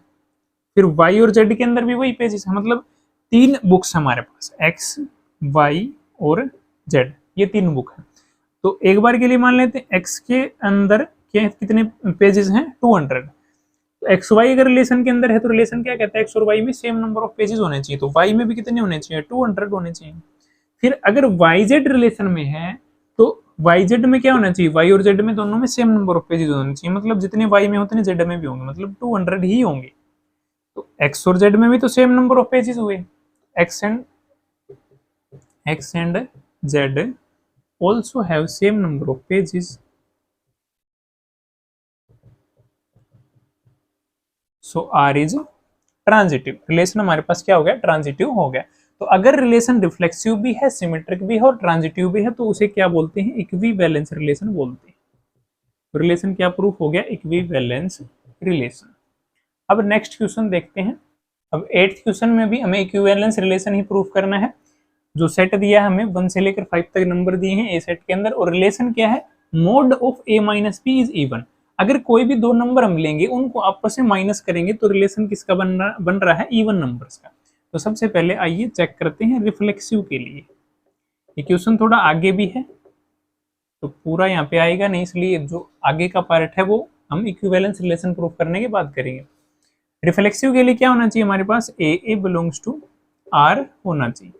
फिर वाई और जेड के अंदर भी वही पेजेस हैं। मतलब तीन बुक्स हमारे पास, एक्स वाई और जेड, ये तीन बुक है। तो एक बार के लिए मान लेते हैं एक्स के अंदर क्या कितने पेजेस हैं? 200। तो एक्स वाई अगर रिलेशन के अंदर है तो रिलेशन क्या कहता है? एक्स और वाई में सेम नंबर ऑफ पेजेस होने चाहिए। तो वाई में भी कितने होने चाहिए? 200 होने चाहिए। फिर अगर वाई जेड रिलेशन में है तो वाई जेड में क्या होना चाहिए? वाई और जेड में दोनों में सेम नंबर ऑफ पेजेस होने चाहिए। मतलब जितने वाई में उतने जेड में भी होंगे, मतलब 200 ही होंगे। तो एक्स और जेड में भी तो सेम नंबर ऑफ पेजेस हुए। X and Z also have same number of pages. So R is transitive. Relation हमारे पास क्या हो गया? ट्रांजिटिव हो गया। तो अगर रिलेशन रिफ्लेक्सिव भी है, सिमेट्रिक भी है और ट्रांजिटिव भी है तो उसे क्या बोलते हैं? इक्विवेलेंस रिलेशन बोलते हैं। रिलेशन क्या प्रूफ हो गया? Equivalence relation. अब नेक्स्ट क्वेश्चन देखते हैं। अब 8th क्वेश्चन में भी हमें इक्विवेलेंस रिलेशन ही प्रूफ करना है। जो सेट दिया है हमें 1 से लेकर 5 तक नंबर दिए हैं ए सेट के अंदर, और रिलेशन क्या है? Mod of A minus B is even. अगर कोई भी दो नंबर हम लेंगे उनको आपस में माइनस करेंगे तो रिलेशन किसका बन रहा है? इवन नंबर्स का। तो सबसे पहले आइए चेक करते हैं रिफ्लेक्सिव के लिए। ये क्वेश्चन थोड़ा आगे भी है तो पूरा यहाँ पे आएगा नहीं, इसलिए जो आगे का पार्ट है वो हम इक्विवेलेंस रिलेशन प्रूफ करने के बाद करेंगे। रिफ्लेक्सिव के लिए क्या होना चाहिए हमारे पास? ए बिलोंग्स टू आर होना चाहिए।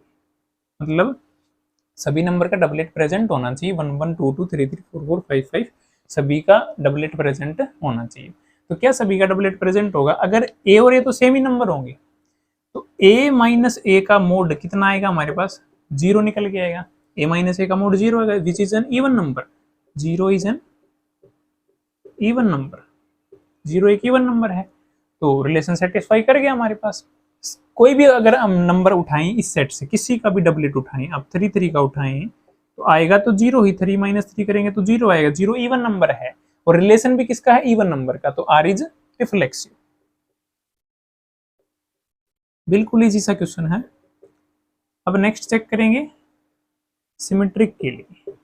मतलब सभी नंबर का डबलेट प्रेजेंट होना चाहिए। 1 1 2 2 3 3 4 4 5 5 सभी का डबलेट प्रेजेंट होना चाहिए। तो क्या सभी का डबलेट प्रेजेंट होगा? अगर ए और ए तो सेम ही नंबर होंगे तो ए माइनस ए का मोड कितना आएगा हमारे पास? 0 निकल के आएगा। ए माइनस ए का मोड 0 आएगा, which is an even number. 0 is an even number, 0 एक इवन नंबर है। तो रिलेशन सेटिस्फाई कर गया हमारे पास। कोई भी अगर हम नंबर उठाएं इस सेट से, किसी का भी डबलेट उठाएं, आप 3 3 का उठाएं तो आएगा तो 0 ही। 3 माइनस 3 करेंगे तो 0 आएगा। 0 इवन नंबर है और रिलेशन भी किसका है? इवन नंबर का। तो आर इज रिफ्लेक्सिव। बिल्कुल इजी सा क्वेश्चन है। अब नेक्स्ट चेक करेंगे सिमेट्रिक के लिए।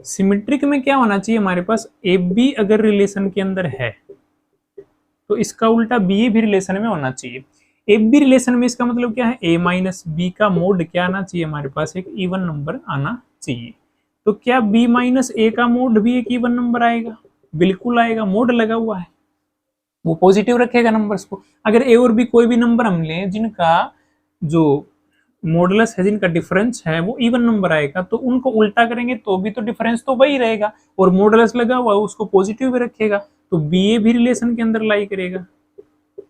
सिमेट्रिक में क्या होना चाहिए हमारे पास? ए बी अगर रिलेशन के अंदर है तो इसका उल्टा बी भी रिलेशन में होना चाहिए। ए बी रिलेशन में इसका मतलब क्या है? ए माइनस बी का मोड क्या आना चाहिए हमारे पास? एक इवन नंबर आना चाहिए। तो क्या बी माइनस ए का मोड भी एक इवन नंबर आएगा? बिल्कुल आएगा, मोड लगा हुआ है, वो पॉजिटिव रखेगा नंबर्स को। अगर ए और बी कोई भी नंबर हम लें जिनका जो मॉडुलस है, जिनका डिफरेंस है वो इवन नंबर आएगा, तो उनको उल्टा करेंगे तो भी तो डिफरेंस तो वही रहेगा और मॉडुलस लगा हुआ है उसको पॉजिटिव भी रखेगा। तो बी ए भी रिलेशन के अंदर लाई करेगा।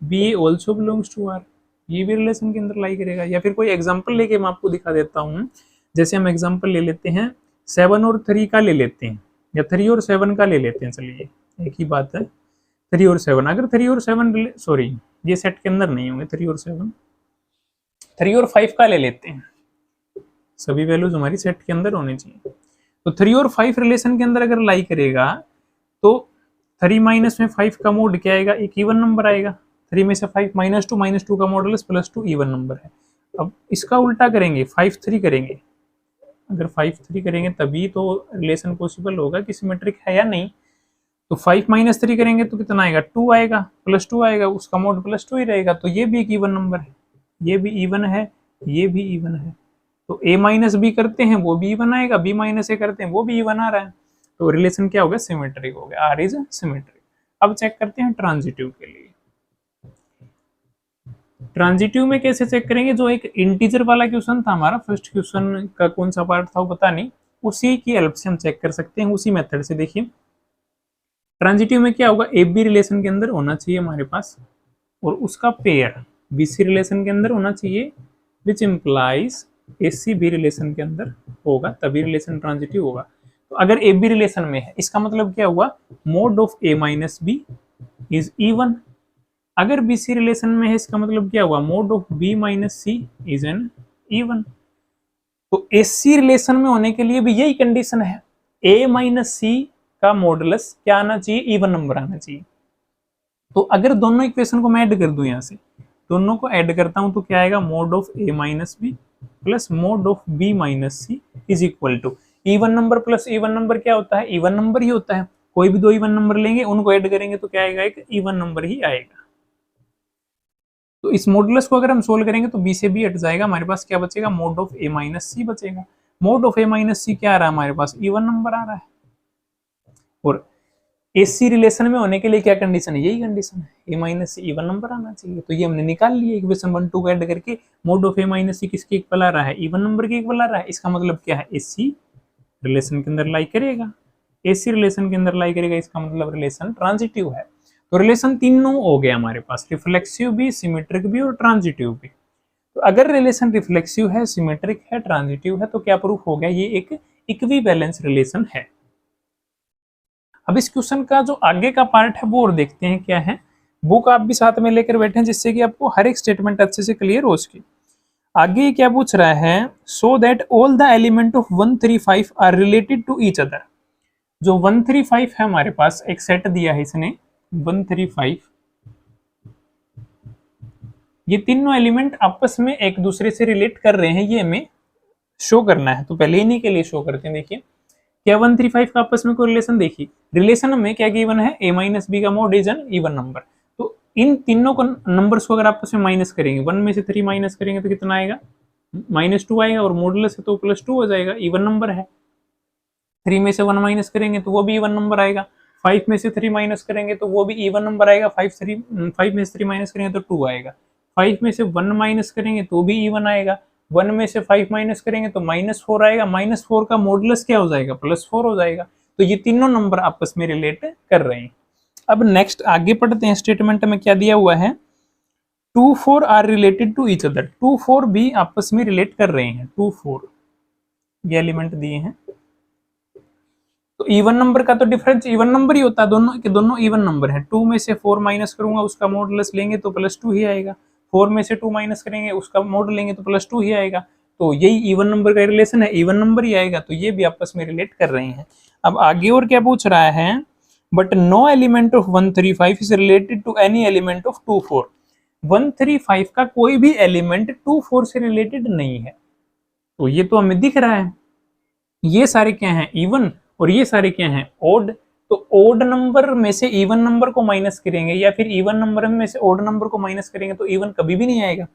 B A also belongs to R, ये भी रिलेशन के अंदर लाई करेगा। या फिर कोई एग्जांपल लेके मैं आपको दिखा देता हूँ। जैसे हम एग्जांपल ले लेते हैं 7 और 3 का ले लेते हैं, या 3 और 7 का ले लेते हैं। चलिए एक ही बात है, 3 और 7। अगर 3 और 7 सॉरी ये सेट के अंदर नहीं होंगे, 3 और 7, 3 और 5 का ले लेते हैं। सभी वैल्यूज हमारी सेट के अंदर होनी चाहिए। तो 3 और 5 रिलेशन के अंदर अगर लाई करेगा तो 3 माइनस में 5 का मोड क्या आएगा? एक इवन नंबर आएगा। 3 में से 5 -2 का मॉडुलस +2 इवन नंबर है। अब इसका उल्टा करेंगे, 5 3 करेंगे। अगर 5 3 करेंगे तभी तो रिलेशन पॉसिबल होगा कि सिमेट्रिक है या नहीं। तो 5 - 3 करेंगे तो कितना आएगा? 2 आएगा, +2 आएगा, उसका मोड +2 ही रहेगा। तो ये भी एक इवन नंबर है। ये भी इवन है, ये भी इवन है, तो a माइनस बी करते हैं वो भी इवन आएगा, b माइनस ए करते हैं वो भी इवन आ रहा है, तो रिलेशन क्या हो गया, सिमेट्रिक हो गया, r इज सिमेट्रिक। अब चेक करते हैं ट्रांजिटिव के लिए। ट्रांजिटिव में कैसे चेक करेंगे, जो एक इंटीजर वाला क्वेश्चन था हमारा, फर्स्ट क्वेश्चन का कौन सा पार्ट था वो पता नहीं, उसी की हेल्प से हम चेक कर सकते हैं, उसी मेथड से। देखिए ट्रांजिटिव में क्या होगा, ए बी रिलेशन के अंदर होना चाहिए हमारे पास, और उसका पेयर बीसी रिलेशन के अंदर होना चाहिए, which implies AC B relation के अंदर होगा, तभी रिलेशन ट्रांजिटिव होगा। तो अगर ए बी रिलेशन में है, इसका मतलब क्या हुआ, mod of A minus B is even. अगर बीसी रिलेशन में है, इसका मतलब क्या हुआ, mod of B minus C is an even. तो एसी रिलेशन में होने के लिए भी यही कंडीशन है, ए माइनस सी का मॉडुलस क्या आना चाहिए, इवन नंबर आना चाहिए। तो अगर दोनों इक्वेशन को मैं ऐड कर दूं, यहां से दोनों को ऐड करता हूं तो क्या आएगा, mod of A minus B plus mod of B minus C is equal to even number plus even number क्या होता है, इवन नंबर ही होता है। कोई भी दो इवन नंबर लेंगे, उनको ऐड करेंगे तो क्या आएगा, एक इवन नंबर ही आएगा। तो इस मॉडुलस को अगर हम सोल्व करेंगे तो बी से बी हट जाएगा, हमारे पास क्या बचेगा, मोड ऑफ ए माइनस सी बचेगा। मोड ऑफ ए माइनस सी क्या आ रहा है हमारे पास, इवन नंबर आ रहा है। और एसी रिलेशन में होने के लिए क्या कंडीशन है, यही कंडीशन है, ए माइनस सी इवन नंबर आना चाहिए। तो ये हमने निकाल लिया इक्वेशन 1 2 को ऐड करके, मोड ऑफ ए माइनस सी किसके इक्वल आ रहा है, इवन नंबर के इक्वल आ रहा है। इसका मतलब क्या है, एसी रिलेशन के अंदर लाई करेगा, एसी रिलेशन के अंदर लाई करेगा, इसका मतलब रिलेशन ट्रांजिटिव है। तो रिलेशन तीनों हो गया हमारे पास, रिफ्लेक्सिव भी, सिमेट्रिक भी और ट्रांजिटिव भी। तो अगर रिलेशन रिफ्लेक्सिव है, सिमेट्रिक है, ट्रांजिटिव है, तो क्या प्रूफ हो गया, ये एक इक्विवेलेंस रिलेशन है। अब इस क्वेश्चन का जो आगे का पार्ट है वो और देखते हैं क्या है। बुक आप भी साथ में लेकर बैठे हैं, जिससे कि आपको हर एक स्टेटमेंट अच्छे से क्लियर हो सके। आगे क्या पूछ रहा है, so that all the element of 135 are related to each other. जो 135 है हमारे पास, एक सेट दिया है इसने 135, ये तीनों एलिमेंट आपस में एक दूसरे से रिलेट कर रहे हैं, ये हमें शो करना है। तो पहले इन्हीं के लिए शो करते हैं। देखिए क्या 135 का आपस में कोई रिलेशन, देखिए रिलेशन में क्या गिवन है, a माइनस बी का mode is an even number. तो इन तीनों को नंबर्स को अगर आपस में माइनस करेंगे, 1 में से 3 माइनस करेंगे तो कितना आएगा, -2 आएगा, और मॉडुलस है तो +2 हो जाएगा, इवन नंबर है। 3 में से 1 माइनस करेंगे तो वो भी इवन नंबर आएगा, 5 में से 3 माइनस करेंगे तो वो भी इवन नंबर आएगा, 5 में से 3 माइनस करेंगे तो 2 आएगा, 5 में से 1 माइनस करेंगे तो भी इवन आएगा, 1 में से 5 माइनस करेंगे तो -4 आएगा, -4 का मॉडुलस क्या हो जाएगा, +4 हो जाएगा। तो ये तीनों नंबर आपस में रिलेट कर रहे हैं। अब नेक्स्ट आगे पढ़ते हैं, स्टेटमेंट में क्या दिया हुआ है, 2 4 are related to each other, 2 4 भी आपस में रिलेट कर रहे हैं, 2 4 ये एलिमेंट दिए हैं। तो इवन नंबर का तो डिफरेंस इवन नंबर ही होता है, दोनों के दोनों इवन नंबर है। 2 में से 4 माइनस करूंगा, उसका मॉडुलस लेंगे तो +2 ही आएगा, 4 में से 2 माइनस करेंगे, उसका मॉड लेंगे तो +2 ही आएगा। तो यही इवन नंबर का रिलेशन है, इवन नंबर ही आएगा, तो ये भी आपस में रिलेट कर रहे हैं। अब आगे और क्या पूछ रहा है, but no element of 135 is related to any element of 2 4। 135 का कोई भी एलिमेंट 2 4 से रिलेटेड नहीं है। तो ये तो हमें दिख रहा है, ये सारे क्या हैं, इवन, और ये सारे क्या हैं, ओड। तो ओड नंबर में से इवन नंबर को माइनस करेंगे, या फिर इवन नंबर में से ओड नंबर को माइनस करेंगे तो इवन कभी भी नहीं आएगा।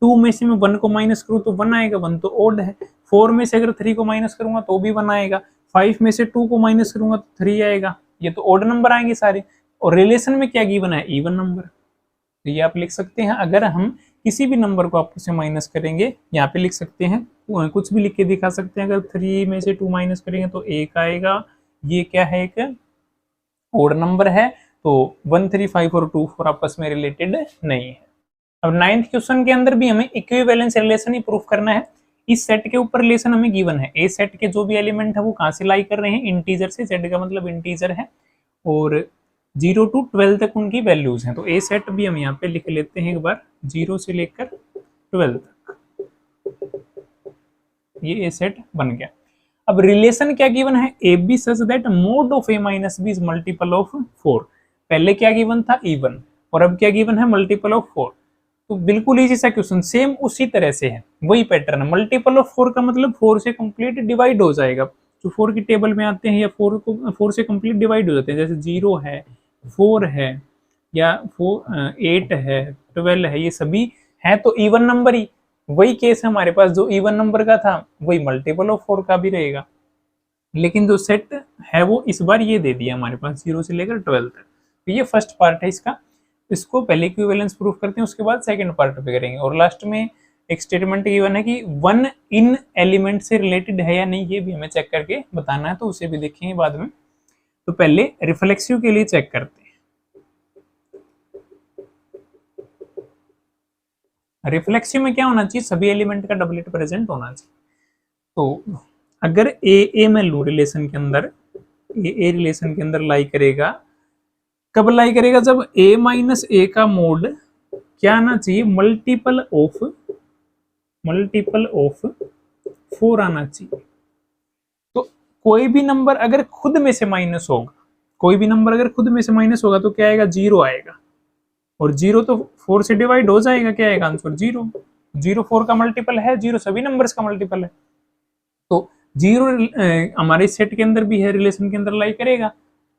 2 में से मैं 1 को माइनस करूं तो 1 आएगा, 1 तो ओड है। 4 में से अगर 3 को माइनस करूंगा तो भी 1 आएगा, 5 में से 2 को माइनस करूंगा तो 3 आएगा। ये तो ओड नंबर आएंगे सारे, और रिलेशन में क्या गिवन है, इवन नंबर। तो ये आप लिख सकते हैं, अगर हम किसी भी नंबर को आपस में माइनस करेंगे, यहाँ पे लिख सकते हैं, कुछ भी लिख के दिखा सकते हैं। अगर 3 में से 2 माइनस करेंगे तो 1 आएगा, ये क्या है, एक ओड नंबर है। तो 135 और 2 4 आपस में रिलेटेड नहीं है। अब 9th क्वेश्चन के अंदर भी हमें इक्विवेलेंस रिलेशन ही प्रूफ करना है। इस सेट के ऊपर रिलेशन हमें गिवन है, ए सेट के जो भी एलिमेंट है वो कहाँ से लाई कर रहे हैं, इंटीजर से, जेड का मतलब इंटीजर है, और 0 to 12 तक उनकी वैल्यूज हैं। तो ए सेट भी हम यहाँ पे लिख लेते हैं एक बार, 0 से लेकर 12 तक, ये ए सेट बन गया। अब रिलेशन क्या गिवन है, A B such that mod of A minus B is multiple of 4। पहले क्या गिवन था, इवन, और अब क्या गिवन है, मल्टीपल ऑफ 4। तो बिल्कुल इजी सा क्वेश्चन, सेम उसी तरह से है, वही पैटर्न है। मल्टीपल ऑफ 4 का मतलब 4 से कंप्लीट डिवाइड हो जाएगा। जो 4 की टेबल में आते हैं, या 4 से कंप्लीट डिवाइड हो जाते हैं, जैसे 0 है, 4 है, या 8 है, 12 है, ये सभी है तो इवन नंबर ही, वही केस है हमारे पास, जो इवन नंबर का था वही मल्टीपल ऑफ 4 का भी रहेगा। लेकिन जो सेट है वो इस बार ये दे दिया हमारे पास 0 से लेकर 12 तक। तो ये फर्स्ट पार्ट है इसका, इसको पहले इक्विवेलेंस प्रूफ करते हैं, उसके बाद सेकंड पार्ट पे करेंगे। और लास्ट में एक स्टेटमेंट गिवन है कि वन इन एलिमेंट से रिलेटेड है या नहीं, ये भी हमें चेक करके बताना है, तो उसे भी देखेंगे बाद में। तो पहले रिफ्लेक्सिव के लिए चेक करते हैं। रिफ्लेक्सिव में क्या होना चाहिए, सभी एलिमेंट का डबलेट प्रेजेंट होना चाहिए। तो अगर ए में लू रिलेशन के अंदर, ए रिलेशन के अंदर लाई करेगा, कब लाई करेगा, जब a माइनस ए का मोड क्या आना चाहिए, मल्टीपल ऑफ 4 आना चाहिए। तो कोई भी नंबर अगर खुद में से माइनस होगा, कोई भी नंबर अगर खुद में से माइनस होगा तो क्या आएगा, 0 आएगा। और 0 तो 4 से डिवाइड हो जाएगा, क्या आएगा आंसर 0। 0 4 का मल्टीपल है, 0 सभी नंबर्स का मल्टीपल है। तो 0 हमारे सेट के अंदर भी है, रिलेशन के अंदर लाई करेगा।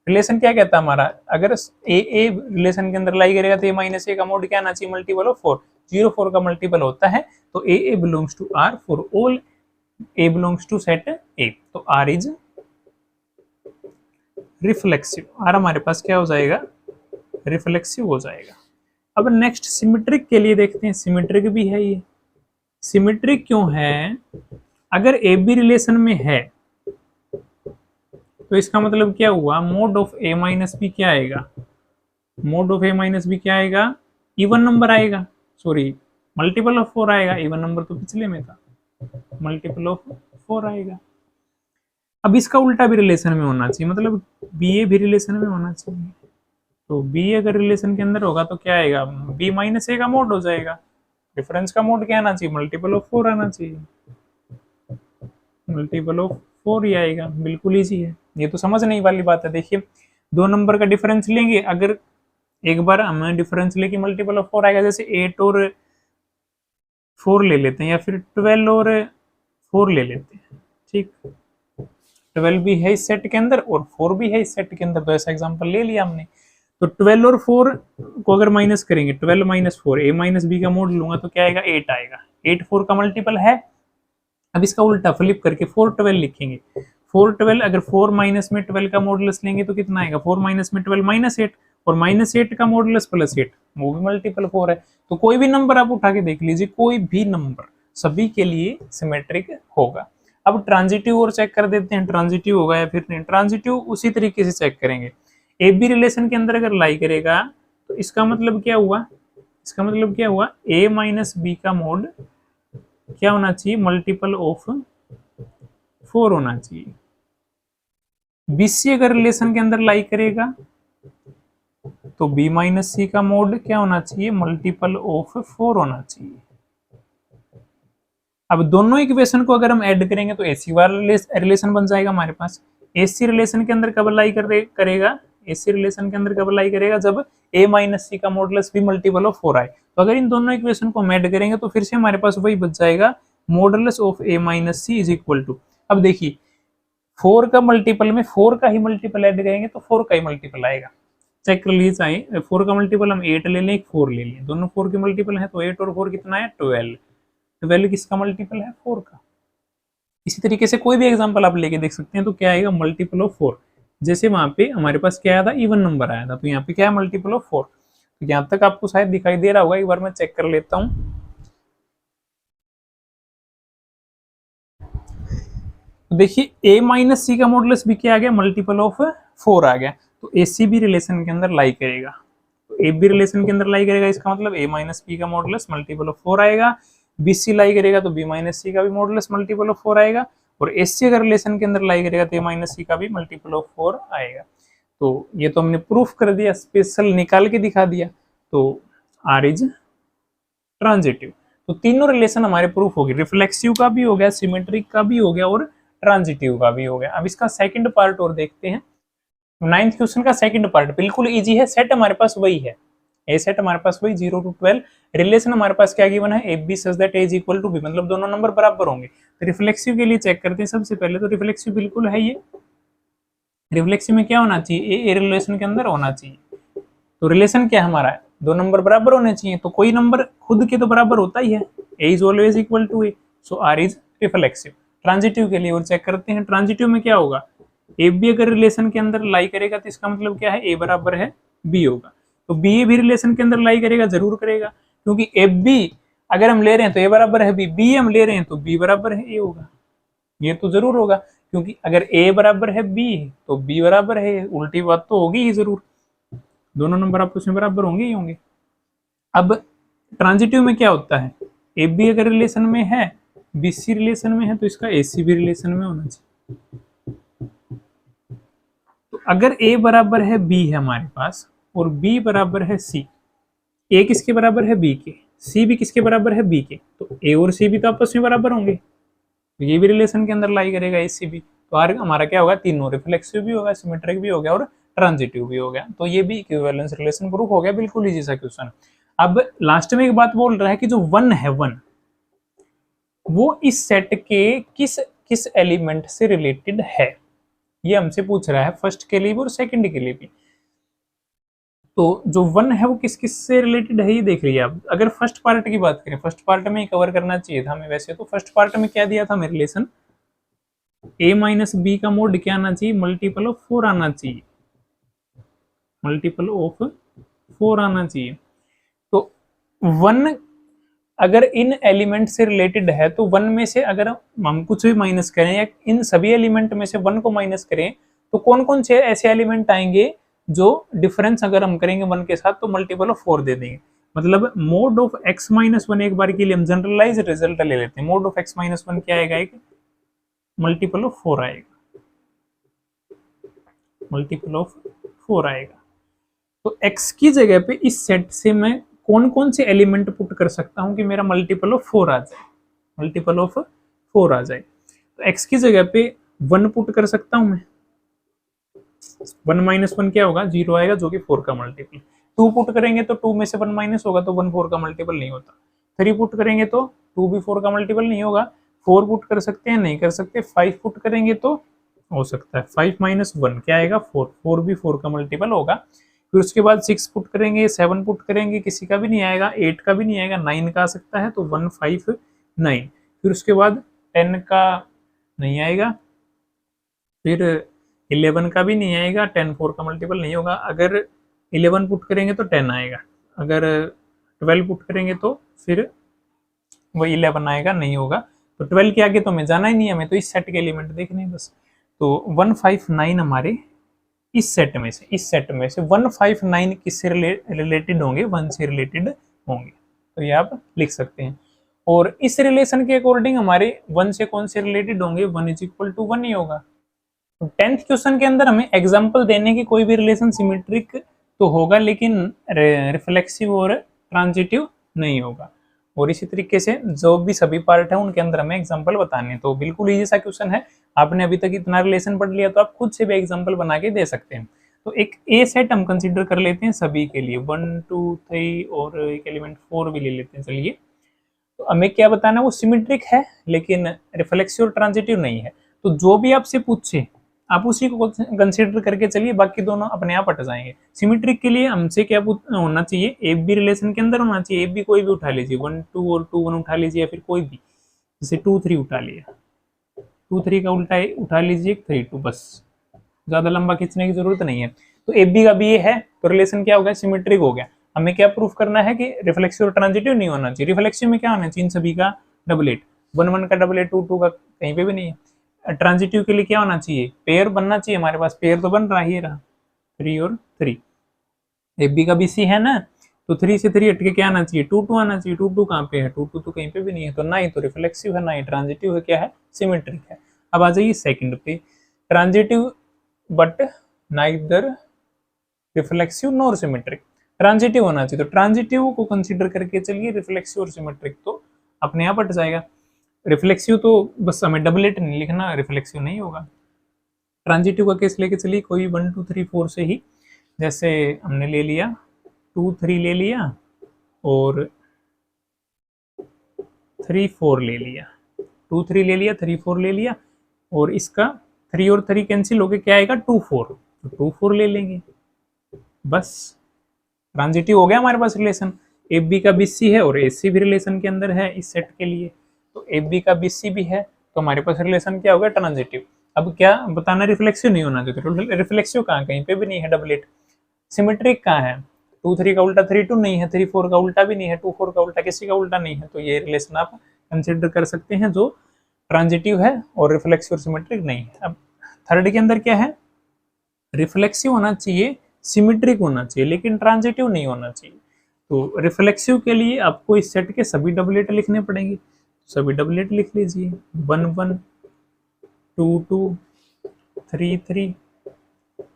रिलेशन क्या कहता है हमारा, अगर ए रिलेशन के अंदर लाई करेगा तो ए माइनस ए का मोड क्या आना चाहिए, मल्टीपल ऑफ 4। 0 4 का मल्टीपल होता है, तो A belongs to R for all A belongs to set A. तो आर इज रिफ्लेक्सिव, आर हमारे पास क्या हो जाएगा, रिफ्लेक्सिव हो जाएगा। अब नेक्स्ट सिमेट्रिक के लिए देखते हैं, सिमेट्रिक भी है ये। सिमेट्रिक क्यों है, अगर ए बी रिलेशन में है तो इसका मतलब क्या हुआ, mod of A minus B क्या आएगा, mod of A minus B क्या आएगा, इवन नंबर आएगा, सॉरी मल्टीपल ऑफ 4 आएगा, इवन नंबर तो पिछले में था, मल्टीपल ऑफ 4 आएगा। अब इसका उल्टा भी रिलेशन में होना चाहिए, मतलब बी ए भी रिलेशन में होना चाहिए। तो बी अगर रिलेशन के अंदर होगा तो क्या आएगा, बी माइनस ए का मोड हो जाएगा। डिफरेंस का मोड क्या आना चाहिए, मल्टीपल ऑफ 4 आना चाहिए, मल्टीपल ऑफ 4 ही आएगा। बिल्कुल इजी है, ये तो समझने वाली बात है। देखिए दो नंबर का डिफरेंस लेंगे, अगर एक बार हमें डिफरेंस लेके मल्टीपल ऑफ 4 आएगा, जैसे 8 और 4 ले लेते हैं, या फिर 12 और 4 ले लेते हैं, ठीक। 12 भी है इस सेट के अंदर और 4 भी है इस सेट के अंदर, तो ऐसा एग्जांपल ले लिया हमने। तो 12 और 4 को अगर माइनस करेंगे, 12 माइनस 4, ए माइनस बी का मोड लूंगा तो क्या आएगा, 8 आएगा। 8 4 का मल्टीपल है। अब इसका उल्टा फ्लिप करके 4 12 लिखेंगे। 4 12 अगर 4 माइनस में 12 का मॉडुलस लेंगे तो कितना आएगा, 4 माइनस में 12 माइनस 8, और माइनस 8 का मॉडुलस प्लस 8, वो भी मल्टीपल 4 है। तो कोई भी नंबर आप उठा के देख लीजिए, कोई भी नंबर सभी के लिए सिमेट्रिक होगा। अब ट्रांजिटिव और चेक कर देते हैं, ट्रांजिटिव होगा या फिर नहीं। ट्रांजिटिव उसी तरीके से चेक करेंगे, ए बी रिलेशन के अंदर अगर लाई करेगा तो इसका मतलब क्या हुआ, इसका मतलब क्या हुआ, ए माइनस बी का मोड क्या होना चाहिए, मल्टीपल ऑफ 4 होना चाहिए। बीसी अगर रिलेशन के अंदर लाई करेगा तो बी माइनस सी का मोड क्या होना चाहिए, मल्टीपल ऑफ 4 होना चाहिए। अब दोनों इक्वेशन को अगर हम ऐड करेंगे तो एसी वाला रिलेशन बन जाएगा हमारे पास। एसी रिलेशन के अंदर कब लाई करेगा, एसी रिलेशन के अंदर कब लाई करेगा, जब ए माइनस सी का मॉडुलस भी मल्टीपल ऑफ 4 आए। तो अगर इन दोनों इक्वेशन को हम ऐड करेंगे तो फिर से हमारे पास वही बच जाएगा, modulus of A minus C is equal to, अब देखिए 4 का मल्टीपल में 4 का ही मल्टीपल ऐड करेंगे तो 4 का ही मल्टीपल आएगा। चेक कर लीजिए, चाहे 4 का मल्टीपल हम 8 ले लें, 4 ले लें, दोनों 4 के मल्टीपल है, तो 8 और 4 कितना है, 12। 12 किसका मल्टीपल है, 4 का। इसी तरीके से कोई भी एग्जांपल आप लेके देख सकते हैं, तो क्या आएगा, मल्टीपल ऑफ 4। जैसे वहां पे हमारे पास क्या आया था, इवन नंबर आया था, तो यहाँ पे क्या है, मल्टीपल ऑफ 4। तो यहाँ तक आपको शायद दिखाई दे रहा होगा, एक बार मैं चेक कर लेता हूँ। तो देखिए ए माइनस सी का मॉडुलस भी क्या आ गया, मल्टीपल ऑफ 4 आ गया। तो ए सी भी रिलेशन के अंदर लाई करेगा, तो ए बी रिलेशन के अंदर लाई करेगा, इसका मतलब ए माइनस बी का मॉडुलस मल्टीपल ऑफ 4 आएगा। बी सी लाई करेगा तो बी माइनस सी का भी मॉडुलस मल्टीपल ऑफ 4 आएगा, और एस सी अगर रिलेशन के अंदर लाई करेगा तो ए माइनस सी का भी मल्टीपल ऑफ 4 आएगा। तो ये तो हमने प्रूफ कर दिया, स्पेशल निकाल के दिखा दिया। तो आर इज ट्रांजिटिव। तो तीनों रिलेशन हमारे प्रूफ हो गए, रिफ्लेक्सिव का भी हो गया, सिमेट्रिक का भी हो गया और ट्रांजिटिव का भी हो गया। अब इसका सेकंड पार्ट और देखते हैं। 9th क्वेश्चन का सेकंड पार्ट बिल्कुल इजी है, सेट हमारे पास वही है, ए सेट हमारे पास वही 0 to 12। रिलेशन हमारे पास क्या गिवन है, A B such that A is equal to B, मतलब दोनों नंबर बराबर होंगे। तो रिफ्लेक्सिव के लिए चेक करते हैं सबसे पहले। तो रिफ्लेक्सिव बिल्कुल है ये, रिफ्लेक्सिव में क्या होना चाहिए, ए रिलेशन के अंदर होना चाहिए। तो रिलेशन क्या हमारा है, दो नंबर बराबर होने चाहिए, तो कोई नंबर खुद के तो बराबर होता ही है, a is always equal to a, so r is reflexive. Transitive के लिए और चेक करते हैं, ट्रांजिटिव में क्या होगा, ए बी अगर रिलेशन के अंदर लाई करेगा तो इसका मतलब क्या है, a बराबर है b होगा, तो b भी रिलेशन के अंदर लाई करेगा, जरूर करेगा, क्योंकि ए बी अगर हम ले रहे हैं तो a बराबर है b, b हम ले रहे हैं तो b बराबर है a होगा, ये तो जरूर होगा, क्योंकि अगर a बराबर है b तो b बराबर है a, उल्टी बात तो होगी ही जरूर, दोनों नंबर आपस में बराबर होंगे ही होंगे। अब ट्रांजिटिव में क्या होता है, ए बी अगर रिलेशन में है, बी सी रिलेशन में है, तो इसका ए सी भी रिलेशन में होना चाहिए। तो अगर a बराबर है b है हमारे पास और b बराबर है c, a किसके बराबर है b के, c भी किसके बराबर है b के, तो a और c भी तो आपस में बराबर होंगे, तो ये भी रिलेशन के अंदर लाई करेगा ए सी भी, तो आर हमारा क्या होगा, तीनों रिफ्लेक्सिव भी होगा, सिमेट्रिक भी हो गया और ट्रांजिटिव भी हो गया, तो ये भी इक्विवेलेंस रिलेशन प्रूफ हो गया, बिल्कुल इजी सा क्वेश्चन। अब लास्ट में एक बात बोल रहा है कि जो वन है, वन वो इस सेट के किस किस एलिमेंट से रिलेटेड है, ये हमसे पूछ रहा है, फर्स्ट के लिए भी और सेकंड के लिए भी। तो जो वन है वो किस किस से रिलेटेड है ये देख लीजिए आप। अगर फर्स्ट पार्ट की बात करें, फर्स्ट पार्ट में कवर करना चाहिए था हमें वैसे, तो फर्स्ट पार्ट में क्या दिया था हमें रिलेशन, a माइनस बी का मोड क्या आना चाहिए, मल्टीपल ऑफ 4 आना चाहिए, मल्टीपल ऑफ 4 आना चाहिए। तो वन अगर इन एलिमेंट से रिलेटेड है, तो वन में से अगर हम कुछ भी माइनस करें या इन सभी एलिमेंट में से वन को माइनस करें, तो कौन कौन से ऐसे एलिमेंट आएंगे जो डिफरेंस अगर हम करेंगे वन के साथ तो मल्टीपल ऑफ 4 दे देंगे। मतलब mode of x minus one, एक बार के लिए हम जनरलाइज रिजल्ट ले लेते हैं, mode of x minus one क्या आएगा, एक मल्टीपल ऑफ 4 आएगा, मल्टीपल ऑफ 4 आएगा। तो x की जगह पे इस सेट से मैं कौन कौन से एलिमेंट पुट कर सकता हूं कि मेरा मल्टीपल ऑफ 4 आ जाए, मल्टीपल ऑफ 4 आ जाए। तो x की जगह पे 1 पुट कर सकता हूं मैं, 1 माइनस 1 क्या होगा, 0 आएगा, जो कि 4 का मल्टीपल। 2 पुट करेंगे तो 2 में से 1 माइनस होगा, तो 1 4 का मल्टीपल नहीं होता। 3 पुट करेंगे तो 2 भी 4 का मल्टीपल नहीं होगा। 4 पुट कर सकते हैं, नहीं कर सकते। 5 पुट करेंगे तो हो सकता है, 5 माइनस 1 क्या आएगा, 4, 4 भी 4 का मल्टीपल होगा। फिर उसके बाद 6 पुट करेंगे, 7 पुट करेंगे, किसी का भी नहीं आएगा, 8 का भी नहीं आएगा, 9 का आ सकता है, तो 1 5 9। फिर उसके बाद 10 का नहीं आएगा, फिर 11 का भी नहीं आएगा, 10 4 का मल्टीपल नहीं होगा। अगर 11 पुट करेंगे तो 10 आएगा, अगर 12 पुट करेंगे तो फिर वो 11 आएगा, नहीं होगा। तो 12 के आगे तो हमें जाना ही नहीं है, हमें तो इस सेट के एलिमेंट देखने हैं बस। तो 1 5 9 हमारे इस सेट में से 1 5 9 किससे रिलेटेड होंगे, 1 से रिलेटेड होंगे, तो ये आप लिख सकते हैं। और इस रिलेशन के अकॉर्डिंग हमारे 1 से कौन से रिलेटेड होंगे, 1 इज इक्वल टू 1 ही होगा। तो 10th क्वेश्चन के अंदर हमें एग्जांपल देने की कोई भी रिलेशन सिमेट्रिक तो होगा, लेकिन रिफ्लेक्सिव और ट्रांजिटिव नहीं होगा। और इसी तरीके से जो भी सभी पार्ट है उनके अंदर हमें एग्जांपल बताने। तो बिल्कुल इजी सा क्वेश्चन है, आपने अभी तक इतना रिलेशन पढ़ लिया तो आप खुद से भी एग्जांपल बना के दे सकते हैं। तो एक ए सेट हम कंसीडर कर लेते हैं सभी के लिए, 1 2 3 और एक एलिमेंट 4 भी ले लेते हैं। चलिए, तो हमें क्या बताना, वो सिमेट्रिक है लेकिन रिफ्लेक्सिव और ट्रांजिटिव नहीं है। तो जो भी आपसे पूछे आप उसी को कंसीडर करके चलिए, बाकी दोनों अपने आप हट जाएंगे। सिमेट्रिक के लिए हमसे क्या होना चाहिए, ए बी रिलेशन के अंदर होना चाहिए। ए बी कोई भी उठा लीजिए, 1 2 और 2 1 उठा लीजिए, या फिर कोई भी, जैसे 2 3 उठा लिया, 2 3 का उल्टा उठा लीजिए 3 2, बस ज्यादा लंबा खींचने की जरूरत नहीं है। तो ए बी का भी ये है, तो रिलेशन क्या हो गया, सिमेट्रिक हो गया। हमें क्या प्रूफ करना है कि रिफ्लेक्सिव और ट्रांजिटिव नहीं होना चाहिए। रिफ्लेक्सिव में क्या होना चाहिए, इन सभी का डबलेट, 1 1 का डबलेट, 2 2 का कहीं पे भी नहीं है। ट्रांजिटिव के लिए क्या होना चाहिए, पेयर बनना चाहिए, हमारे पास पेयर तो बन रहा ही रहा, 3 और 3। ए बी का भी सी है ना, तो 3 से 3 हटके क्या आना चाहिए, 2 2 आना चाहिए। 2 2 कहाँ पे है, 2 2 तो कहीं पे भी नहीं है, तो ना ही तो रिफ्लेक्सिव है ना ही ट्रांजिटिव है, क्या है, सिमेट्रिक है। अब आ जाइए सेकंड पे, transitive but neither reflexive nor symmetric. Transitive होना चाहिए, तो ट्रांजिटिव को कंसीडर करके चलिए, रिफ्लेक्सिव और सिमेट्रिक तो अपने आप हट जाएगा। रिफ्लेक्सिव तो बस हमें डबलेट नहीं लिखना, रिफ्लेक्सिव नहीं होगा। ट्रांजिटिव का केस लेके चलिए, कोई 1 2 3 4 से ही, जैसे हमने ले लिया 2 3 ले लिया और 3 4 ले लिया, 2 3 ले लिया, 3 4 ले लिया, और इसका 3 और 3 कैंसिल होके क्या आएगा, 2 4, तो 2 4 ले लेंगे बस। ट्रांजिटिव हो गया हमारे पास रिलेशन, एफ बी का बी सी है और ए सी भी रिलेशन के अंदर है इस सेट के लिए, तो एफ बी का बी सी भी है, तो हमारे पास रिलेशन क्या होगा, ट्रांजिटिव। अब क्या बताना, रिफ्लेक्सिव नहीं होना चाहिए, रिफ्लेक्सिव कहाँ, कहीं पे भी नहीं है डबलेट। सिमेट्रिक कहाँ है, 2 3 का उल्टा 3 2 नहीं है, 3 4 का उल्टा भी नहीं है, 2 4 का उल्टा किसी का उल्टा नहीं है, तो ये रिलेशन आप कंसिडर कर सकते हैं जो ट्रांजिटिव है और रिफ्लेक्सिव और सिमेट्रिक नहीं है। अब थर्ड के अंदर क्या है, रिफ्लेक्सिव होना चाहिए, सिमेट्रिक होना चाहिए, लेकिन ट्रांजिटिव नहीं होना चाहिए। तो रिफ्लेक्सिव के लिए आपको इस सेट के सभी डबलेट लिखने पड़ेंगे, सभी डबलेट लिख लीजिए, 1 1 2 2 3 3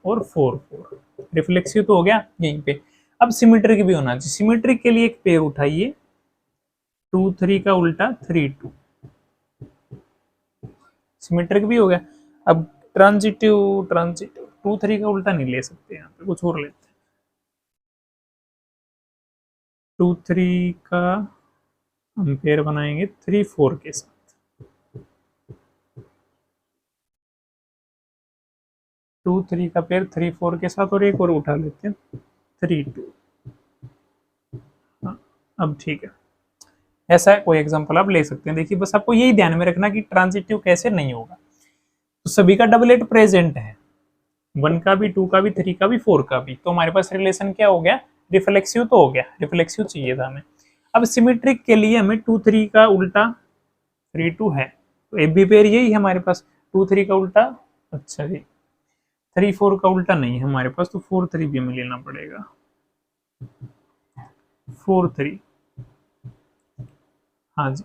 और 4 4। रिफ्लेक्सिव तो हो गया यहीं पे। अब सिमेट्रिक भी होना चाहिए, सिमेट्रिक के लिए एक पेयर उठाइए, 2 3 का उल्टा 3 2, सिमेट्रिक भी हो गया। अब ट्रांजिटिव 2 3 का उल्टा नहीं ले सकते, यहाँ पे कुछ और लेते हैं, 2 3 का हम पेयर बनाएंगे 3 4 के साथ, 2 3 का पेयर 3 4 के साथ, और एक और उठा लेते हैं 3 2। हाँ, अब ठीक है, ऐसा है कोई एग्जांपल आप ले सकते हैं। देखिए बस आपको यही ध्यान में रखना कि ट्रांजिटिव कैसे नहीं होगा। तो सभी का डबलेट प्रेजेंट है, 1 का भी, 2 का भी, 3 का भी, 4 का भी, तो हमारे पास रिलेशन क्या हो गया, रिफ्लेक्सिव तो हो गया, रिफ्लेक्सिव चाहिए था हमें। अब सिमेट्रिक के लिए हमें 2 3 का उल्टा 3 2 है, तो ए बी पेयर यही है हमारे पास, 2 3 का उल्टा, अच्छा जी 3 4 का उल्टा नहीं है हमारे पास, तो 4 3 भी हमें लेना पड़ेगा, 4 3, हाँ जी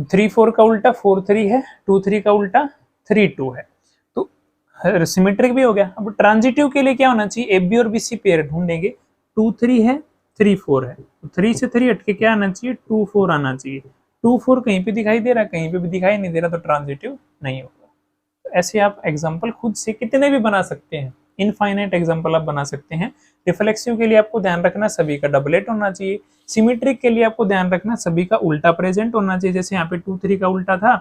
3 4 का उल्टा 4 3 है, 2 3 का उल्टा 3 2 है, तो सिमेट्रिक भी हो गया। अब ट्रांजिटिव के लिए क्या होना चाहिए, ए बी और बी सी पेयर ढूंढेंगे, 2 3 है 3 4 है, तो 3 से 3 हट के क्या आना चाहिए, 2 4 आना चाहिए, 2 4 कहीं पे दिखाई दे रहा है, कहीं पे भी दिखाई नहीं दे रहा, तो ट्रांजिटिव नहीं होगा। तो ऐसे आप एग्जाम्पल खुद से कितने भी बना सकते हैं, इनफाइनाइट एग्जाम्पल आप बना सकते हैं। रिफ्लेक्सिव के लिए आपको ध्यान रखना सभी का डबलेट होना चाहिए, सिमेट्रिक के लिए आपको ध्यान रखना सभी का उल्टा प्रेजेंट होना चाहिए, जैसे यहाँ पे 2 3 का उल्टा था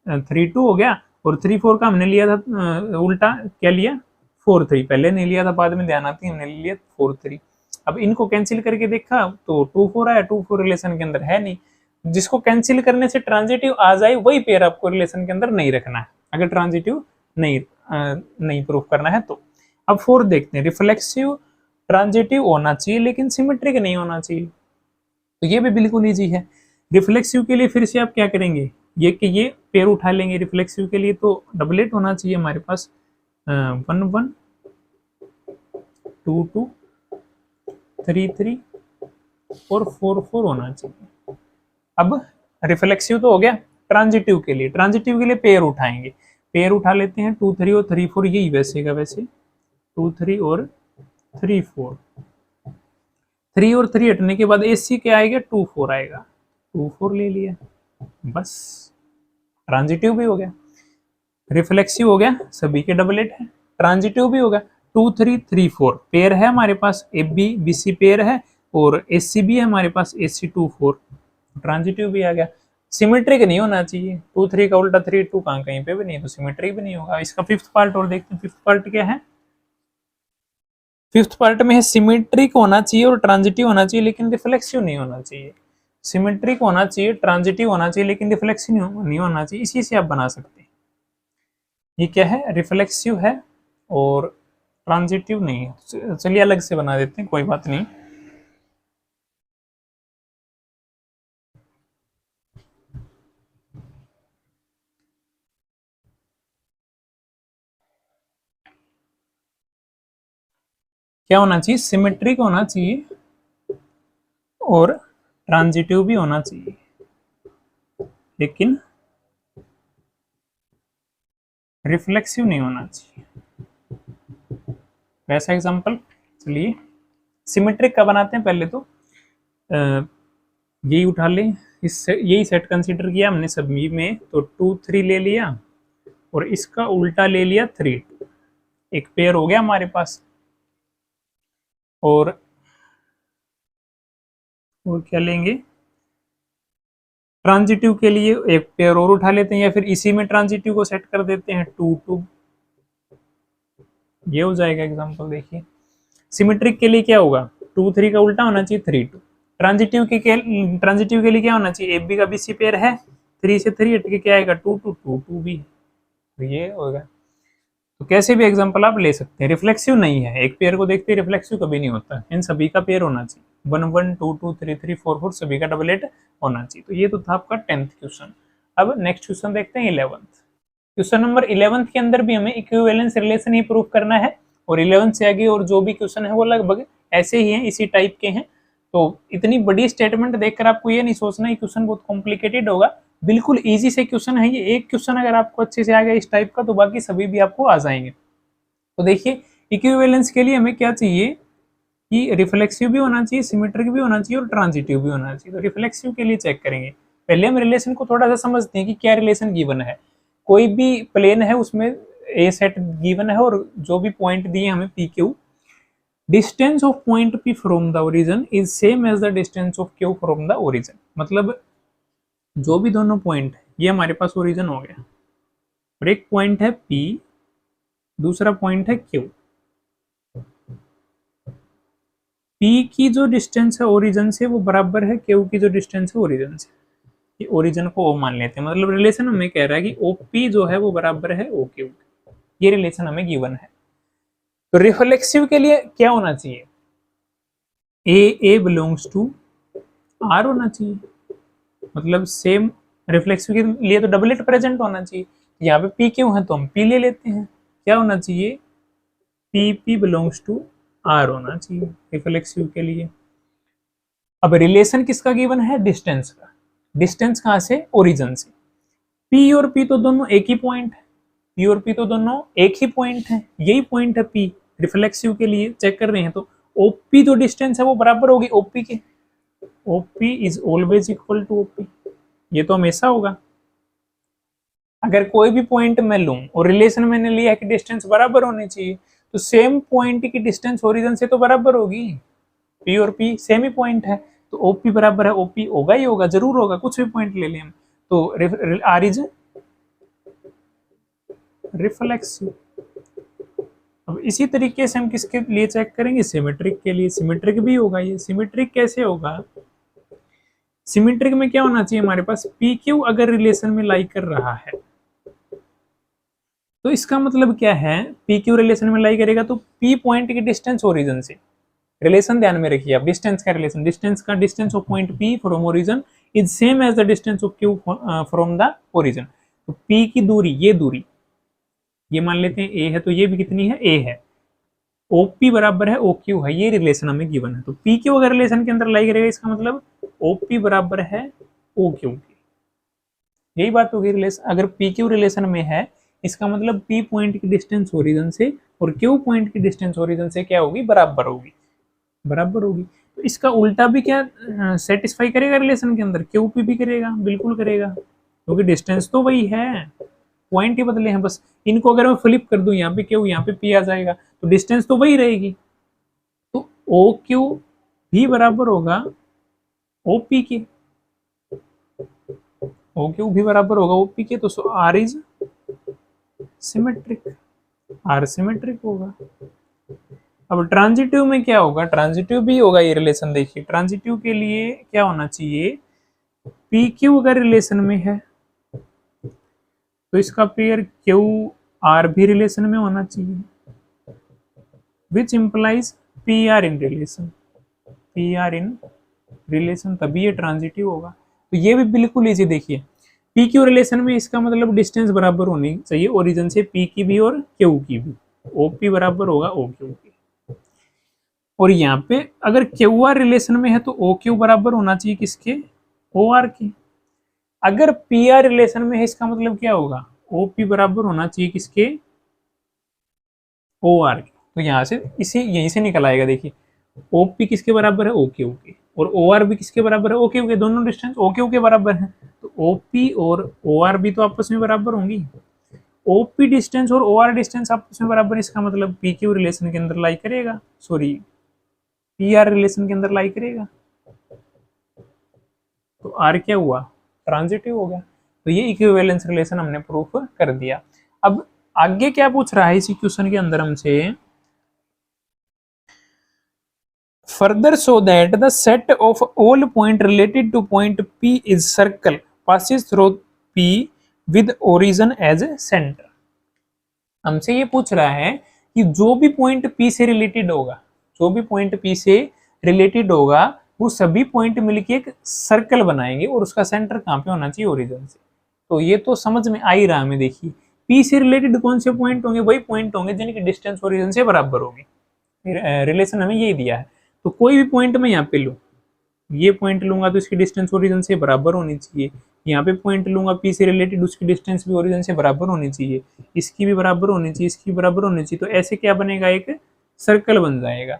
3 2 हो गया, और 3 4 का हमने लिया था उल्टा, क्या लिया 4 3, पहले नहीं लिया था, बाद में ध्यान आती हमने लिया 4 3। अब इनको कैंसिल करके देखा तो 2 4 आया, 2 4 रिलेशन के अंदर है नहीं, जिसको कैंसिल करने से ट्रांजिटिव आ जाए वही पेयर आपको रिलेशन के अंदर नहीं रखना है, अगर ट्रांजिटिव नहीं प्रूफ करना है तो। अब 4 देखते हैं, रिफ्लेक्सिव ट्रांजिटिव होना चाहिए लेकिन सिमेट्रिक नहीं होना चाहिए, तो ये भी बिल्कुल ईजी है। रिफ्लेक्सिव के लिए फिर से आप क्या करेंगे, ये कि ये पेयर उठा लेंगे, रिफ्लेक्सिव के लिए तो डबलेट होना चाहिए हमारे पास, 1 1 2 2 3 3 और 4 4 होना चाहिए। अब रिफ्लेक्सिव तो हो गया, ट्रांजिटिव के लिए पेयर उठाएंगे, पेयर उठा लेते हैं 2 3 और 3 4, यही वैसे का वैसे 2 3 और 3 4, 3 और 3 हटने के बाद एसी क्या आएगा, 2 4 आएगा, 2 4 ले लिया, बस ट्रांजिटिव भी हो गया, रिफ्लेक्सिव हो गया, सभी के डबलेट है, ट्रांजिटिव भी हो गया, 2 3 3 4 पेयर है हमारे पास, A B B C pair है, और ए सी भी है हमारे पास, ए सी 2 4, ट्रांजिटिव भी आ गया। सिमेट्रिक नहीं होना चाहिए, 2 3 का उल्टा 3 2 कहाँ, कहीं पे भी नहीं, तो सिमेट्रिक भी नहीं होगा। इसका फिफ्थ पार्ट और देखते हैं, फिफ्थ पार्ट क्या है, फिफ्थ पार्ट में है सिमेट्रिक होना चाहिए और ट्रांजिटिव होना चाहिए लेकिन रिफ्लेक्सिव नहीं होना चाहिए, सिमेट्रिक होना चाहिए, ट्रांजिटिव होना चाहिए लेकिन रिफ्लेक्सिव नहीं होना चाहिए, इसी से आप बना सकते हैं। ये क्या है, रिफ्लेक्सिव है और ट्रांजिटिव नहीं है, चलिए अलग से बना देते हैं, कोई बात नहीं। क्या होना चाहिए, सिमेट्रिक होना चाहिए और ट्रांजिटिव भी होना चाहिए लेकिन रिफ्लेक्सिव नहीं होना चाहिए। वैसा एग्जांपल, चलिए सिमेट्रिक का बनाते हैं। पहले तो यही उठा लें, इस यही सेट कंसीडर किया हमने सभी में, तो 2 3 ले लिया और इसका उल्टा ले लिया 3 2, एक पेयर हो गया हमारे पास। और क्या लेंगे, ट्रांजिटिव के लिए एक पेयर और उठा लेते हैं, या फिर इसी में ट्रांजिटिव को सेट कर देते हैं 2 2, ये हो जाएगा एग्जांपल। देखिए सिमेट्रिक के लिए क्या होगा, 2 3 का उल्टा होना चाहिए 3 2। ट्रांजिटिव के लिए क्या होना चाहिए, AB का BC पेयर है, 3 से 3 हट के क्या आएगा 2 2 2 2 भी है, तो ये होगा। तो कैसे भी एग्जांपल आप ले सकते हैं। रिफ्लेक्सिव नहीं है, एक पेयर को देखते ही रिफ्लेक्सिव कभी नहीं होता, इन सभी का पेयर होना चाहिए, 1 1 2 2 3 3 4 4 सभी का डबलेट होना चाहिए। तो ये तो था आपका 10th क्वेश्चन। अब नेक्स्ट क्वेश्चन देखते हैं 11th। क्वेश्चन नंबर 11th के अंदर भी हमें इक्विवेलेंस रिलेशन ही प्रूफ करना है, और 11th से आगे और जो भी क्वेश्चन है वो लगभग ऐसे ही हैं, इसी टाइप के हैं। तो इतनी बड़ी स्टेटमेंट देखकर आपको ये नहीं सोचना है क्वेश्चन बहुत कॉम्प्लिकेटेड होगा, बिल्कुल इजी से क्वेश्चन है ये। एक क्वेश्चन अगर आपको अच्छे से आ गया इस टाइप का तो बाकी सभी भी आपको आ जाएंगे। तो देखिए इक्विवेलेंस के लिए हमें क्या चाहिए कि रिफ्लेक्सिव भी होना चाहिए, सिमेट्रिक भी होना चाहिए और ट्रांजिटिव भी होना चाहिए। तो रिफ्लेक्सिव के लिए चेक करेंगे, पहले हम रिलेशन को थोड़ा सा समझते हैं कि क्या रिलेशन गिवन है। कोई भी प्लेन है उसमें ए सेट गिवन है और जो भी पॉइंट दिए हमें P Q, distance of point P from the origin is same as the distance of Q from the origin. मतलब जो भी दोनों पॉइंट है ये हमारे पास ओरिजिन हो गया, और एक पॉइंट है पी, दूसरा पॉइंट है क्यू। पी की जो डिस्टेंस है ओरिजिन से वो बराबर है क्यू की जो डिस्टेंस है ओरिजिन से। ये ओरिजिन को ओ मान लेते हैं, मतलब रिलेशन हमें कह रहा है कि OP जो है वो बराबर है OQ। ये रिलेशन हमें गिवन है। तो रिफ्लेक्सिव के लिए क्या होना चाहिए, ए बिलोंग्स टू आर होना चाहिए, मतलब सेम। रिफ्लेक्सिव के लिए तो डबलेट प्रेजेंट होना चाहिए, यहाँ पे पी क्यों है तो हम पी ले लेते हैं। क्या होना चाहिए, पी बिलोंग्स टू आर होना चाहिए रिफ्लेक्सिव के लिए। अब रिलेशन किसका गिवन है, डिस्टेंस का। डिस्टेंस कहाँ से, ओरिजिन से। पी और पी तो दोनों एक ही पॉइंट है, पी और पी तो दोनों एक ही पॉइंट है, यही पॉइंट है पी। रिफ्लेक्सिव के लिए चेक कर रहे हैं तो ओपी जो डिस्टेंस है वो बराबर होगी ओपी के। OP is always equal to OP, ये तो हमेशा होगा। अगर कोई भी पॉइंट मैं लूं और रिलेशन मैंने लिया है कि डिस्टेंस बराबर होनी चाहिए, तो सेम पॉइंट की डिस्टेंस ओरिजिन से तो बराबर होगी, पी और पी सेम ही पॉइंट है, तो ओपी बराबर है ओपी, होगा ही होगा, जरूर होगा, कुछ भी पॉइंट ले लें हम। तो आर इज रिफ्लेक्सिव। अब इसी तरीके से हम किसके लिए चेक करेंगे, सिमेट्रिक के लिए। सिमेट्रिक भी होगा ये। सिमेट्रिक कैसे होगा, सिमेट्रिक में क्या होना चाहिए हमारे पास, पी क्यू अगर रिलेशन में लाई कर रहा है तो इसका मतलब क्या है, पी क्यू रिलेशन में लाई करेगा तो पी पॉइंट की डिस्टेंस ओरिजिन से। रिलेशन ध्यान में रखिए आप, डिस्टेंस का relation, distance of point P from origin is same as the distance of Q from the origin. तो पी की दूरी, ये दूरी ये मान लेते हैं ए है, तो ये भी कितनी है, ए है। OP बराबर है OQ है, ये रिलेशन हमें गिवन है। तो PQ अगर रिलेशन के अंदर लाई करेगा इसका मतलब OP बराबर है OQ की, यही बात होगी। रिलेशन अगर PQ रिलेशन में है इसका मतलब P पॉइंट की डिस्टेंस ओरिजिन से और Q पॉइंट की डिस्टेंस ओरिजिन से क्या होगी, बराबर होगी, बराबर होगी। तो इसका उल्टा भी क्या सेटिस्फाई करेगा रिलेशन के अंदर, QP भी करेगा, बिल्कुल करेगा, क्योंकि डिस्टेंस तो वही है, पॉइंट ही बदले हैं बस। इनको अगर मैं फ्लिप कर दूं, यहाँ पे क्यू यहाँ पे पी आ जाएगा, तो डिस्टेंस तो वही रहेगी। तो ओ क्यू भी बराबर होगा ओपी के, ओ क्यू भी बराबर होगा ओपी के। तो R is symmetric, R symmetric होगा। अब ट्रांजिटिव में क्या होगा, ट्रांजिटिव भी होगा ये रिलेशन। देखिए ट्रांजिटिव के लिए क्या होना चाहिए, पी क्यू अगर रिलेशन में है तो इसका पेयर क्यू आर भी रिलेशन में होना चाहिए, which implies P R in relation, P R in relation, तभी ये ट्रांजिटिव होगा। तो ये भी बिल्कुल इजी। देखिए पी क्यू रिलेशन में इसका मतलब डिस्टेंस बराबर होनी चाहिए ओरिजिन से, पी की भी और क्यू की भी। ओपी बराबर होगा ओ क्यू की। और यहाँ पे अगर क्यू आर रिलेशन में है तो ओ क्यू बराबर होना चाहिए किसके, ओ आर के। अगर पी आर रिलेशन में है इसका मतलब क्या होगा, ओपी बराबर होना चाहिए किसके, ओ आर के। तो यहाँ से इसी यहीं से निकल आएगा। देखिए ओपी किसके बराबर है, ओक्यू के, और ओ आर भी किसके बराबर है, ओक्यू के। दोनों डिस्टेंस ओक्यू के बराबर है, तो ओपी और ओ आर भी तो आपस में बराबर होंगी। ओपी डिस्टेंस और ओ आर डिस्टेंस आपस में बराबर, इसका मतलब पी क्यू रिलेशन के अंदर लाई करेगा, सॉरी पी आर रिलेशन के अंदर लाई करेगा। तो आर क्या हुआ, ट्रांजिटिव हो गया। तो ये इक्विवेलेंस रिलेशन हमने प्रूफ कर दिया। अब आगे क्या पूछ रहा है इसी क्वेश्चन के अंदर हमसे, further show that the set of all point related to point P is circle passes through P with origin as center। हमसे ये पूछ रहा है कि जो भी पॉइंट P से रिलेटेड होगा, जो भी पॉइंट P से रिलेटेड होगा वो सभी पॉइंट मिलके एक सर्कल बनाएंगे और उसका सेंटर कहाँ पे होना चाहिए, ओरिजिन से। तो ये तो समझ में आ ही रहा हमें। देखिए P से रिलेटेड कौन से पॉइंट होंगे, वही पॉइंट होंगे जिनकी डिस्टेंस ओरिजिन से बराबर होगी। रिलेशन हमें यही दिया है। तो कोई भी पॉइंट मैं यहाँ पे लूँ, ये पॉइंट लूंगा तो इसकी डिस्टेंस ओरिजिन से बराबर होनी चाहिए। यहाँ पे पॉइंट लूंगा P से रिलेटेड, उसकी डिस्टेंस भी ओरिजिन से बराबर होनी चाहिए, इसकी भी बराबर होनी चाहिए, इसकी बराबर होनी चाहिए। तो ऐसे क्या बनेगा, एक सर्कल बन जाएगा।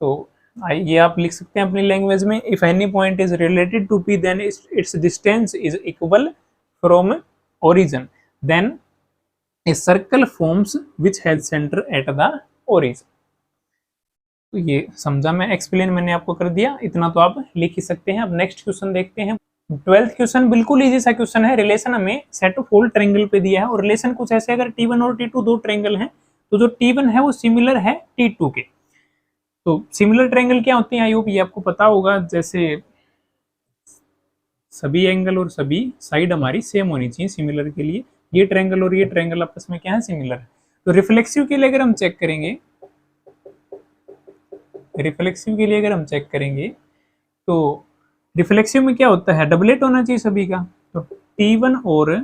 तो ये आप लिख सकते हैं अपनी लैंग्वेज में, if any point is related to P then its distance is equal from origin, then a circle forms which has centre at the origin. तो ये समझा मैं, एक्सप्लेन मैंने आपको कर दिया, इतना तो आप लिख ही सकते हैं। अब नेक्स्ट क्वेश्चन देखते हैं। 12th क्वेश्चन बिल्कुल इजी सा क्वेश्चन है। रिलेशन हमें सेट ऑफ होल ट्रायंगल पे दिया है और रिलेशन कुछ ऐसे, अगर T1 और T2 दो ट्रायंगल हैं तो जो T1 है वो सिमिलर है T2 के। तो सिमिलर ट्रायंगल क्या होते हैं, आई होप ये आपको पता होगा। जैसे सभी एंगल और सभी साइड हमारी सेम होनी चाहिए सिमिलर के लिए। ये ट्रायंगल और ये ट्रायंगल आपस में क्या है, सिमिलर है। तो रिफ्लेक्सिव के लिए अगर हम चेक करेंगे, रिफ्लेक्सिव के लिए अगर हम चेक करेंगे तो रिफ्लेक्सिव में क्या होता है, डबलेट होना चाहिए सभी का। तो T1 और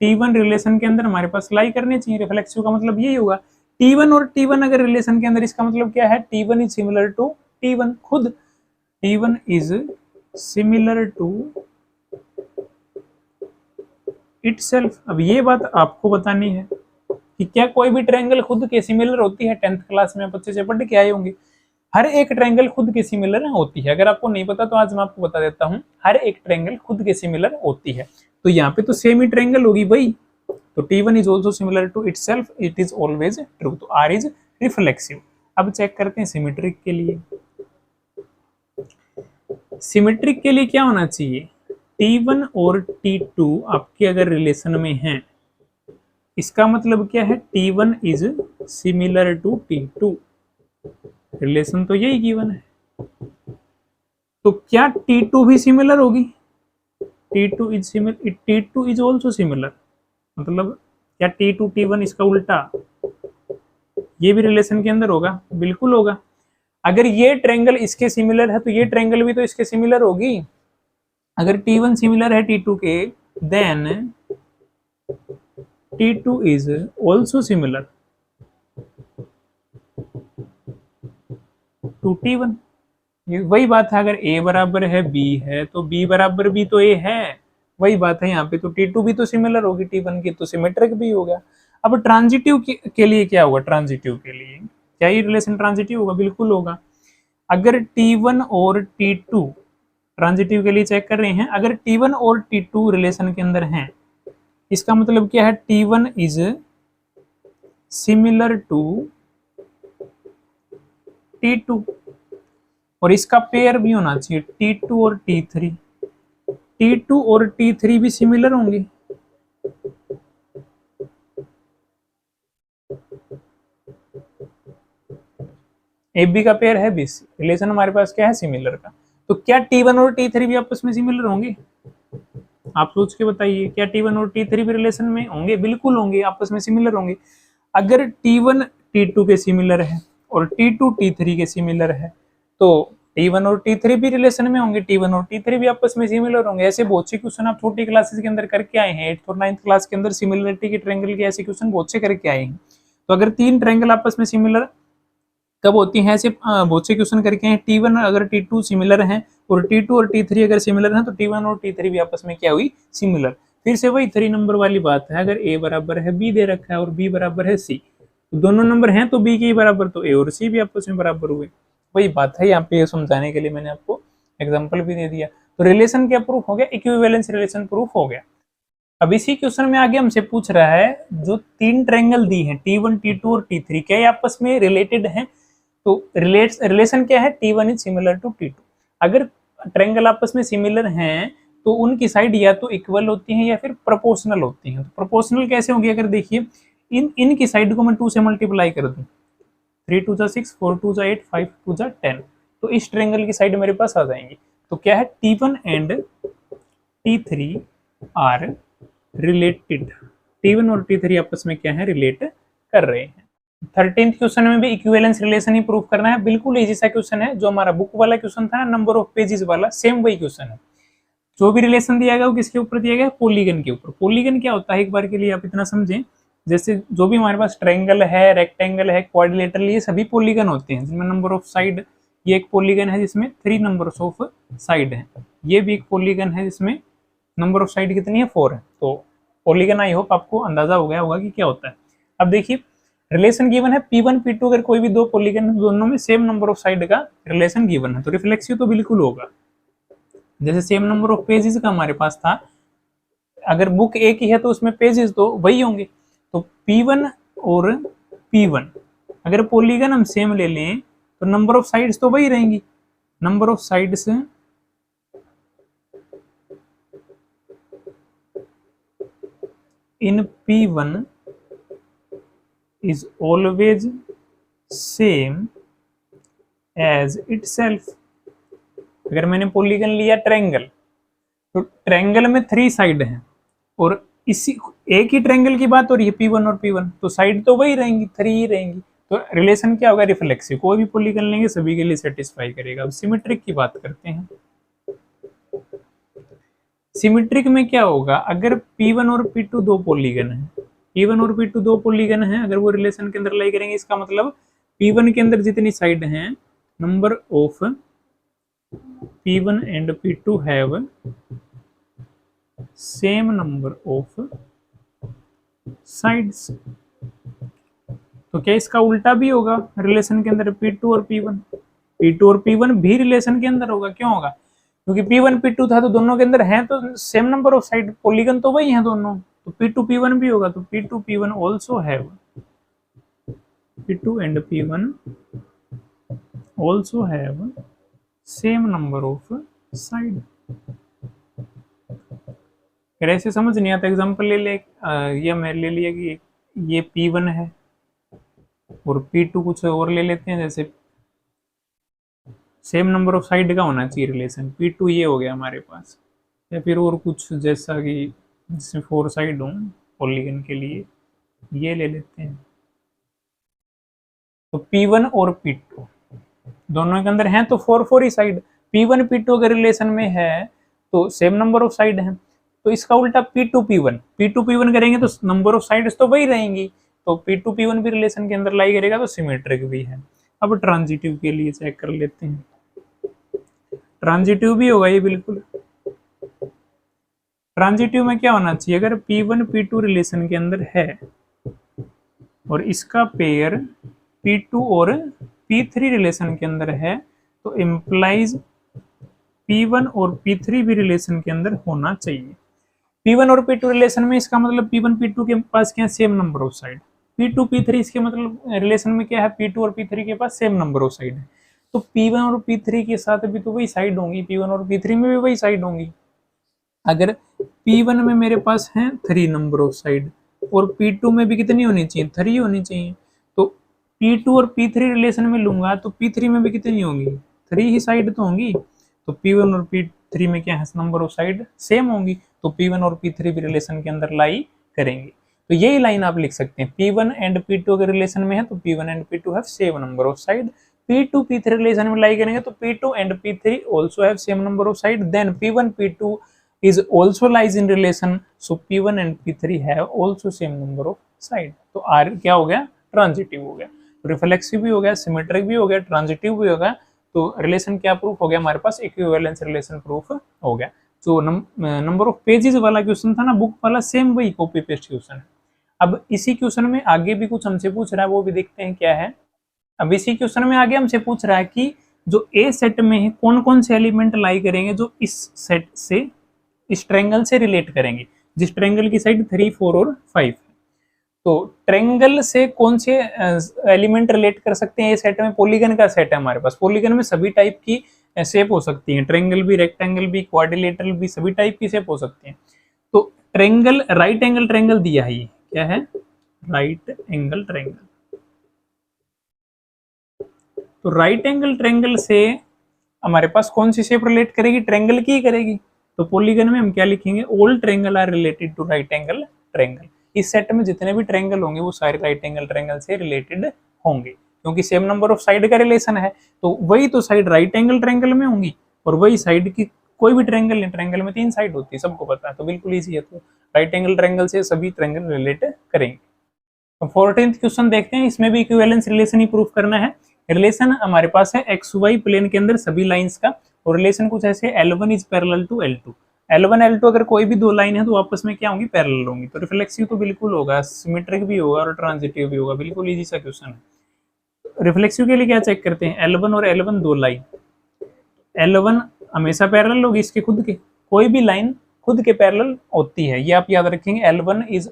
T1 रिलेशन के अंदर हमारे पास लाई करने चाहिए। रिफ्लेक्सिव का मतलब यही होगा। T1 और T1 अगर रिलेशन के अंदर, इसका मतलब क्या है, T1 is similar to T1 खुद, T1 is similar to itself. अब ये बात आपको बतानी है कि क्या कोई भी ट्रायंगल खुद के सिमिलर होती है। 10th क्लास में बच्चे से पढ़ के आए होंगे, हर एक ट्रायंगल खुद के सिमिलर होती है। अगर आपको नहीं पता तो आज मैं आपको बता देता हूँ, हर एक ट्रायंगल खुद के सिमिलर होती है। तो यहाँ पे तो सेम ही ट्रायंगल होगी भाई। तो T1 is also similar to itself, it is always true. तो R इज रिफ्लेक्सिव। अब चेक करते हैं सिमेट्रिक के लिए। सिमेट्रिक के लिए क्या होना चाहिए, T1 और T2 आपके अगर रिलेशन में हैं, इसका मतलब क्या है, T1 is similar to T2। Relation तो यही गिवन है। तो क्या T2 भी सिमिलर होगी, T2 is similar, T2 is also similar. मतलब क्या T2 T1 इसका उल्टा, ये भी रिलेशन के अंदर होगा, बिल्कुल होगा। अगर ये ट्रायंगल इसके सिमिलर है तो ये ट्रायंगल भी तो इसके सिमिलर होगी। अगर T1 सिमिलर है T2 के, then T2 is also similar to T1। ये वही बात है, अगर A बराबर है B है तो B बराबर भी तो A है, वही बात है यहाँ पे। तो T2 भी तो सिमिलर होगी T1 की, तो सिमेट्रिक भी होगा। अब ट्रांजिटिव के लिए क्या होगा, ट्रांजिटिव के लिए क्या ये रिलेशन ट्रांजिटिव होगा, बिल्कुल होगा। अगर T1 और T2 ट्रांजिटिव के लिए चेक कर रहे हैं, अगर T1 और T2 रिलेशन के अंदर हैं, इसका मतलब क्या है, T1 is similar to T2 और इसका पेयर भी होना चाहिए T2 और T3। T2 और T3 भी सिमिलर होंगे। AB का पेयर है BC, रिलेशन हमारे पास क्या है, सिमिलर का। तो क्या T1 और T3 भी आपस में सिमिलर होंगे, आप सोच के बताइए। क्या T1 और T3 भी रिलेशन में होंगे, बिल्कुल होंगे, आपस में सिमिलर होंगे। अगर T1 T2 के सिमिलर है और T2 T3 के सिमिलर है तो T1 और T3 भी रिलेशन में होंगे, T1 और T3 भी आपस में सिमिलर होंगे। ऐसे बहुत से क्वेश्चन आप छोटी क्लासेस के अंदर करके आए हैं, 8th और 9th क्लास के अंदर सिमिलरिटी के ट्रायंगल के ऐसे क्वेश्चन बहुत से करके आए हैं। तो अगर तीन ट्रायंगल आपस में सिमिलर कब होती हैं, ऐसे बहुत से क्वेश्चन करके हैं। T1 अगर T2 सिमिलर हैं और T2 और T3 अगर सिमिलर हैं तो T1 और T3 भी आपस में क्या हुई, सिमिलर। फिर से वही 3 नंबर वाली बात है, अगर A बराबर है B दे रखा है और B बराबर है C, तो दोनों नंबर हैं तो B के बराबर, तो A और C भी आपस में बराबर हुए। वही बात है, यहाँ पे समझाने के लिए मैंने आपको एग्जाम्पल भी दे दिया। तो रिलेशन क्या प्रूफ हो गया, इक्विवेलेंस रिलेशन प्रूफ हो गया। अब इसी क्वेश्चन में आगे हमसे पूछ रहा है, जो तीन ट्रायंगल दी हैं T1 T2 और T3, क्या ये आपस में रिलेटेड हैं। तो रिलेशन क्या है, T1 is similar to T2। अगर ट्रायंगल आपस में सिमिलर हैं तो उनकी साइड या तो इक्वल होती हैं या फिर प्रोपोर्शनल होती हैं। तो प्रोपोर्शनल कैसे होंगी, अगर देखिए इनकी साइड को मैं 2 से मल्टीप्लाई कर दूं, 3 2 जा 6, 4 2 जा 8, 5 2 जा 10। तो इस ट्रायंगल की साइड मेरे पास आ जाएंगी। तो क्या है, T1 and T3 are related. T1 और T3 आपस में क्या है, रिलेट कर रहे हैं। 13th क्वेश्चन में भी इक्विवेलेंस रिलेशन ही प्रूव करना है। बिल्कुल इजी सा क्वेश्चन है, जो हमारा बुक वाला क्वेश्चन था ना, नंबर ऑफ पेजेस वाला, सेम वही क्वेश्चन है। जो भी रिलेशन दिया गया वो किसके ऊपर दिया गया, पॉलीगन के ऊपर। पॉलीगन क्या होता है, एक बार के लिए आप इतना समझें, जैसे जो भी हमारे पास ट्रायंगल है, रेक्टेंगल है, क्वाड्रिलेटरल, ये सभी पॉलीगन होते हैं जिनमें नंबर ऑफ साइड, ये एक पॉलीगन है जिसमें 3 नंबर्स ऑफ साइड है। ये भी एक पॉलीगन है जिसमें नंबर ऑफ साइड कितनी है, 4 है। तो पॉलीगन, आई होप आपको अंदाजा हो गया होगा कि क्या होता है। अब देखिए, रिलेशन गिवन है P1 P2, अगर कोई भी दो पॉलीगन दोनों में सेम नंबर ऑफ साइड का रिलेशन गिवन है तो रिफ्लेक्सिव तो बिल्कुल होगा। जैसे सेम नंबर ऑफ पेजेस का हमारे पास था, अगर बुक एक ही है तो उसमें पेजेस तो वही होंगे। तो P1 और P1 अगर पॉलीगन हम सेम ले लें तो नंबर ऑफ साइड्स तो वही रहेंगी। Number of sides in P1 is always same as itself। अगर मैंने पॉलीगन लिया ट्रायंगल, तो ट्रायंगल में 3 साइड हैं और इसी एक ही ट्रायंगल की बात हो रही है P1 और P1, तो साइड तो वही रहेंगी, 3 ही रहेंगी। तो रिलेशन क्या होगा, रिफ्लेक्सिव। कोई भी पॉलीगन लेंगे सभी के लिए सेटिस्फाई करेगा। अब सिमेट्रिक की बात करते हैं। सिमेट्रिक में क्या होगा, अगर P1 और P2 दो पॉलीगन है, P1 और P2 दो पॉलीगन है, अगर वो रिलेशन के अंदर लाई करेंगे, इसका मतलब P1 के अंदर जितनी साइड हैं, number of P1 and P2 have same number of sides. तो क्या इसका उल्टा भी होगा, रिलेशन के अंदर P2 और P1, P2 और P1 भी रिलेशन के अंदर होगा। क्यों होगा, क्योंकि P1 P2 था तो दोनों के अंदर है तो same number of side, polygon तो वही है दोनों, तो P2 P1 भी होगा। तो P2 P1 also have, P2 and P1 also have same number of side. अगर ऐसे समझ नहीं आता, एग्जांपल ले ले, ये मैं ले लिया कि ये P1 है और P2 कुछ और ले लेते हैं, जैसे सेम नंबर ऑफ साइड का होना चाहिए रिलेशन। P2 ये हो गया हमारे पास, या फिर और कुछ जैसा कि जिसमें 4 साइड हो पॉलीगन के लिए, ये ले लेते हैं। तो P1 और P2 दोनों के अंदर हैं तो 4 ही साइड। P1 P2 अगर रिलेशन में है तो सेम नंबर ऑफ साइड है। तो इसका उल्टा P2 P1 करेंगे तो नंबर ऑफ साइड्स तो वही रहेंगी, तो P2 P1 भी रिलेशन के अंदर लाई करेगा तो सिमेट्रिक भी है। अब ट्रांजिटिव के लिए चेक कर लेते हैं। ट्रांजिटिव भी होगा ये बिल्कुल। ट्रांजिटिव में क्या होना चाहिए, अगर P1 P2 रिलेशन के अंदर है और इसका पेयर P2 और P3 रिलेशन के अंदर है, तो इम्प्लाइज P1 और P3 भी रिलेशन के अंदर होना चाहिए। P1 और P2 रिलेशन में, इसका मतलब P1 P2 के पास क्या है, same number of side. P2 P3 इसके मतलब रिलेशन में क्या है, P2 और P3 के पास सेम नंबर ऑफ साइड है। तो P1 और P3 के साथ भी तो वही साइड होंगी, P1 और P3 में भी वही साइड होंगी। अगर P1 में मेरे पास है 3 नंबर ऑफ साइड और P2 में भी कितनी होनी चाहिए, 3 होनी चाहिए, तो P2 और P3 रिलेशन में लूंगा तो P3 में भी कितनी होंगी, 3 ही साइड तो होंगी। तो P1 और P3 में क्या है, नंबर ऑफ साइड सेम होंगी, तो P1 और P3 भी रिलेशन के अंदर लाई करेंगे। तो यही लाइन आप लिख सकते हैं, P1 एंड P2 अगर रिलेशन में है तो P1 and P2 have same number of side. P2 P3 relation में लाई करेंगे तो P2 and P3 also have same number of side, then P1 P2 is also lies in relation, so P1 and P3 have also same number of side। तो R क्या हो गया, ट्रांजिटिव हो गया। रिफ्लेक्सिव भी हो गया, सिमेट्रिक भी हो गया, ट्रांजिटिव भी हो गया। तो रिलेशन क्या प्रूफ हो गया हमारे पास, इक्विवेलेंस रिलेशन प्रूफ हो गया। जो नंबर ऑफ पेजेस वाला क्वेश्चन था ना बुक वाला, सेम वही कॉपी पेस्ट क्वेश्चन है। अब इसी क्वेश्चन में आगे भी कुछ हमसे पूछ रहा है, वो भी देखते हैं क्या है। अब इसी क्वेश्चन में आगे हमसे पूछ रहा है कि जो ए सेट में है कौन कौन से एलिमेंट लाई करेंगे जो इस सेट से, इस ट्रायंगल से रिलेट करेंगे, जिस ट्रायंगल की साइड 3, 4 और 5 है। तो ट्रायंगल से कौन से एलिमेंट रिलेट कर सकते हैं, ये सेट में पॉलीगन का सेट है हमारे पास। पॉलीगन में सभी टाइप की शेप हो सकती है, ट्रायंगल भी, रेक्टेंगल भी, क्वाड्रिलेटरल भी, सभी टाइप की शेप हो सकती है। तो ट्रायंगल, राइट एंगल ट्रायंगल दिया है, ये क्या है, राइट एंगल ट्रायंगल। तो राइट एंगल ट्रायंगल से हमारे पास कौन सी शेप रिलेट करेगी, ट्रायंगल की ही करेगी। तो पॉलीगन में हम क्या लिखेंगे, all triangle are related to right angle triangle. इस सेट में जितने भी ट्रायंगल होंगे वो सारे राइट एंगल ट्रायंगल से रिलेटेड होंगे, क्योंकि सेम नंबर ऑफ साइड का रिलेशन है। तो वही तो साइड राइट एंगल ट्रायंगल में होंगी, और वही साइड की कोई भी ट्रायंगल नहीं, ट्रायंगल में 3 साइड होती है, सबको पता है, तो बिल्कुल इजी है। तो राइट एंगल ट्रायंगल से सभी ट्रायंगल रिलेट करेंगे। तो 14th क्वेश्चन देखते हैं, इसमें भी इक्विवेलेंस रिलेशन ही प्रूफ करना है। रिलेशन हमारे पास है एक्स वाई प्लेन के अंदर सभी लाइंस का, और रिलेशन कुछ ऐसे L1 is parallel to L2। L1 L2 अगर कोई भी दो लाइन है तो आपस में क्या होंगी, पैरेलल होंगी। तो रिफ्लेक्सिव तो बिल्कुल होगा, सिमेट्रिक भी होगा और ट्रांजिटिव भी होगा, बिल्कुल इजी सा क्वेश्चन है। रिफ्लेक्सिव के लिए क्या चेक करते हैं, L1 और L1 दो लाइन, L1 हमेशा पैरेलल होगी इसके खुद के, कोई भी लाइन खुद के पैरेलल होती है, ये आप याद रखेंगे। L1 is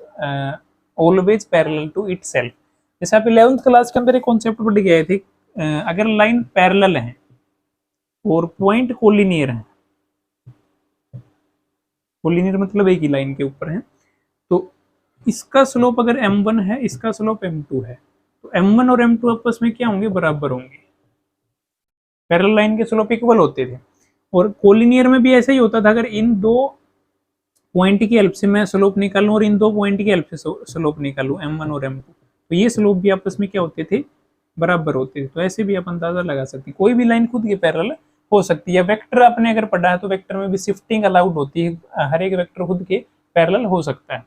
always parallel to itself. जैसे आप 11th क्लास के अंदर एक कॉन्सेप्ट पढ़ गए थे, अगर लाइन पैरेलल है और पॉइंट कोलिनियर है, कोलिनियर मतलब एक ही लाइन के ऊपर है, तो इसका स्लोप अगर m1 है, इसका स्लोप m2 है, तो m1 और m2 आपस में क्या होंगे, बराबर होंगे। पैरेलल लाइन के स्लोप इक्वल होते थे। और कोलिनियर में भी ऐसा ही होता था, अगर इन दो पॉइंट की हेल्प से मैं स्लोप निकालूं और इन दो पॉइंट की हेल्प से स्लोप निकालूं m1 और m2, तो ये स्लोप भी आपस में क्या होते थे, बराबर होते थे। तो ऐसे भी आप अंदाजा लगा सकते हैं, कोई भी लाइन खुद के पैरेलल हो सकती है। वेक्टर आपने अगर पढ़ा है तो वेक्टर में भी शिफ्टिंग अलाउड होती है, हर एक वेक्टर खुद के पैरेलल हो सकता है।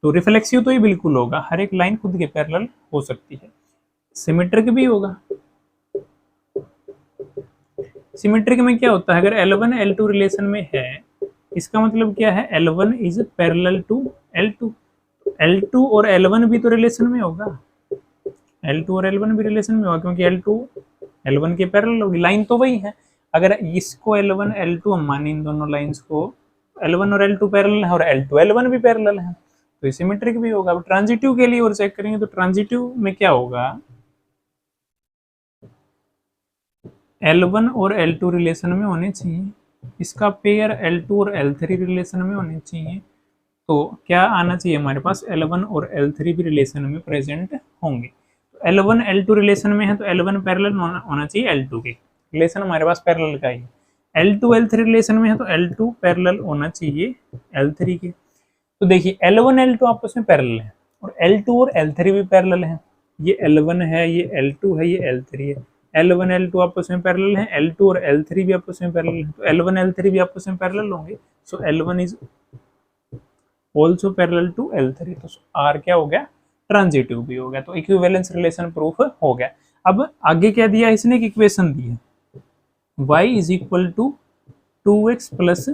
तो रिफ्लेक्सिव तो ये बिल्कुल होगा, हर एक लाइन खुद के पैरेलल हो सकती है। सिमेट्रिक भी होगा। सिमेट्रिक में क्या होता है, अगर L1 L2 रिलेशन में है, इसका मतलब क्या है, L1 is parallel to L2, L2 और L1 भी तो रिलेशन में होगा, L2 और L1 भी रिलेशन में होगा, क्योंकि L2 L1 के पैरेलल होगी, लाइन तो वही है। अगर इसको L1 L2 हम माने, इन दोनों लाइंस को L1 और L2 पैरेलल है और L2 L1 भी पैरेलल है, तो सिमेट्रिक भी होगा। अब ट्रांजिटिव के लिए और चेक करेंगे, तो ट्रांजिटिव में क्या होगा, L1 और L2 रिलेशन में होने चाहिए, इसका पेयर L2 और L3 रिलेशन में होने चाहिए। तो क्या आना चाहिए हमारे पास, L1 और L3 भी रिलेशन में प्रेजेंट होंगे। तो L1 L2 रिलेशन में है तो L1 पैरेलल होना चाहिए L2 के, रिलेशन हमारे पास पैरेलल का ही। L2 L3 रिलेशन में है तो L2 पैरेलल होना चाहिए L3 के। तो देखिए L1 L2 आपस में पैरेलल है, और L2 और L3 भी पैरेलल है, ये L1 है, ये L2 है, ये L3 है। L1 L2 आपस में पैरेलल है, L2 और L3 भी आपस में पैरेलल है, तो L1 L3 भी आपस में पैरेलल होंगे। So L1 is also parallel to L3, तो R क्या हो गया, ट्रांजिटिव भी हो गया। तो इक्विवेलेंस रिलेशन प्रूफ हो गया। अब आगे क्या दिया, इसने एक इक्वेशन दी है, y is equal to 2x plus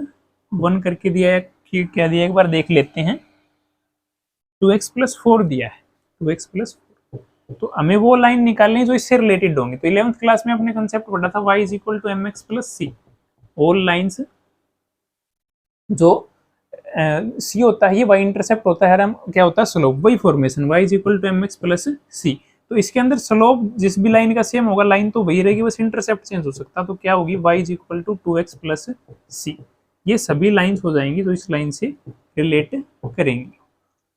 1 करके दिया है, क्या दिया एक बार देख लेते हैं। 2x प्लस 4 दिया है, 2x प्लस 4, तो हमें वो लाइन निकालनी है जो इससे रिलेटेड होंगी। तो 11th क्लास में अपने कंसेप्ट पढ़ा था, y is equal to mx plus c। All lines जो सी होता है, ये वाई इंटरसेप्ट होता है, हम क्या होता है, स्लोप, वही formation, Y is equal to mx plus C. तो इसके अंदर स्लोप जिस भी लाइन का सेम होगा, लाइन तो वही रहेगी, बस इंटरसेप्ट चेंज हो सकता है। तो क्या होगी, Y is equal to 2x plus C. ये सभी लाइंस हो जाएंगी तो इस लाइन से रिलेट करेंगी,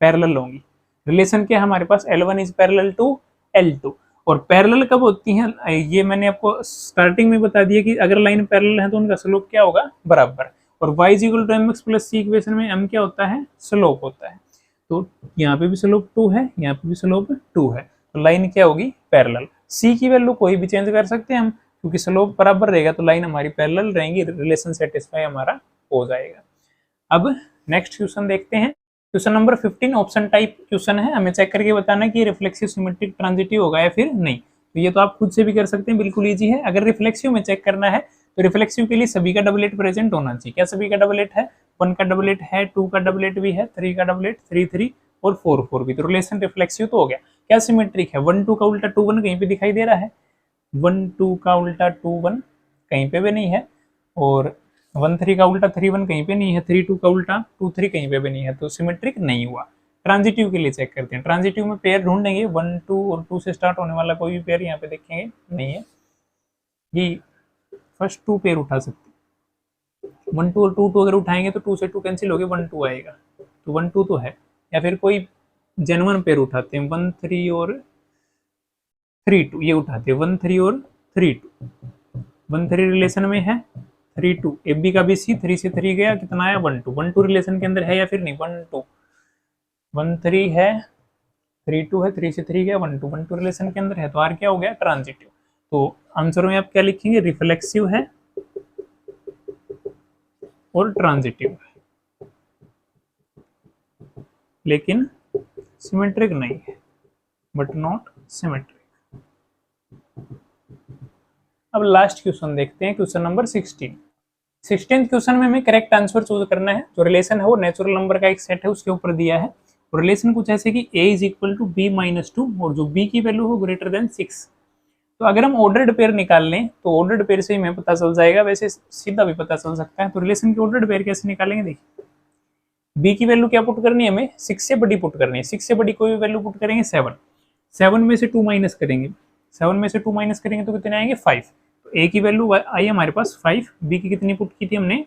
पैरेलल होंगी। रिलेशन क्या है हमारे पास, L1 is parallel to L2। और पैरेलल कब होती हैं, ये मैंने आपको स्टार्टिंग में बता दिया कि अगर लाइन पैरेलल है तो उनका स्लोप क्या होगा, बराबर। और y is equal to mx plus C equation में m क्या होता है, स्लोप होता है। तो यहाँ पे भी स्लोप 2 है, यहाँ पे भी स्लोप 2 है, तो लाइन क्या होगी, पैरेलल। c की वैल्यू कोई भी चेंज कर सकते हैं हम, क्योंकि स्लोप बराबर रहेगा तो लाइन हमारी पैरेलल रहेंगी, रिलेशन सेटिस्फाई हमारा हो जाएगा। अब नेक्स्ट क्वेश्चन देखते हैं, question number 15 option type question है। हमें चेक करके बताना कि रिफ्लेक्सिव सिमेट्रिक ट्रांजिटिव होगा या फिर नहीं। तो ये तो आप खुद से भी कर सकते हैं, बिल्कुल इजी है। अगर रिफ्लेक्सिव में चेक करना है तो रिफ्लेक्सिव के लिए सभी का डबलेट प्रेजेंट होना चाहिए। क्या सभी का डबलेट है, 1 का डबलेट है, 2 का डबलेट भी है, 3 का डबलेट, 3 3 और 4 4 भी। तो रिलेशन रिफ्लेक्सिव तो हो गया। क्या सिमेट्रिक है, 1 2 का उल्टा 2 1 कहीं पे दिखाई दे रहा है, 1 2 का उल्टा 2 1 कहीं पे भी नहीं है, और 1 3 का उल्टा 3 1 कहीं पे नहीं है, 3 2 का उल्टा 2 3 कहीं पे भी नहीं है, तो सिमेट्रिक नहीं हुआ। ट्रांजिटिव के लिए चेक करते हैं। ट्रांजिटिव में पेयर ढूंढेंगे, 1 2 और 2 से स्टार्ट होने वाला कोई भी पेयर यहाँ पे देखेंगे नहीं है, ये फर्स्ट 2 पेयर उठा सकते हैं। 1 2 और 2 2 अगर उठाएंगे तो 2 से 2 कैंसिल हो गए, 1 2 आएगा, तो 1 2 तो है। या फिर कोई जेन्युइन पेयर उठाते हैं, 1 3 और 3 2, ये उठाते हैं, 1 3 और 3 2, 1 3 रिलेशन में है, 3 2, एफ बी का भी सी, 3 से 3 गया, कितना आया 1 2, 1 2 रिलेशन के अंदर है या फिर नहीं, 1 2, 1 3 है, 3 2 है, 3 से 3 गया, 1 2, 1 2 रिलेशन के अंदर है, तो आर क्या हो गया ट्रांजिटिव। तो आंसर में आप क्या लिखेंगे, रिफ्लेक्सिव है और ट्रांजिटिव है, लेकिन सिमेट्रिक नहीं है, बट नॉट सिमेट्रिक। अब लास्ट क्वेश्चन देखते हैं, क्वेश्चन नंबर 16। 16th क्वेश्चन में हमें करेक्ट आंसर चूज करना है। जो रिलेशन है वो नेचुरल नंबर का एक सेट है, उसके ऊपर दिया है। और रिलेशन कुछ ऐसे कि a is equal to b minus 2 और जो b की वैल्यू हो ग्रेटर देन 6। तो अगर हम ऑर्डर्ड पेयर निकाल लें तो ऑर्डर्ड पेयर से ही हमें पता चल जाएगा, वैसे सीधा भी पता चल सकता है। तो रिलेशन की ऑर्डर्ड पेयर कैसे निकालेंगे, देखिए b की वैल्यू क्या पुट करनी है, हमें 6 से बड़ी पुट करनी है। 6 से बड़ी कोई भी वैल्यू पुट करेंगे 7, 7 में से 2 माइनस करेंगे, 7 में से 2 माइनस करेंगे तो कितने आएंगे 5। तो a की वैल्यू आई हमारे पास 5, b की कितनी पुट की थी हमने,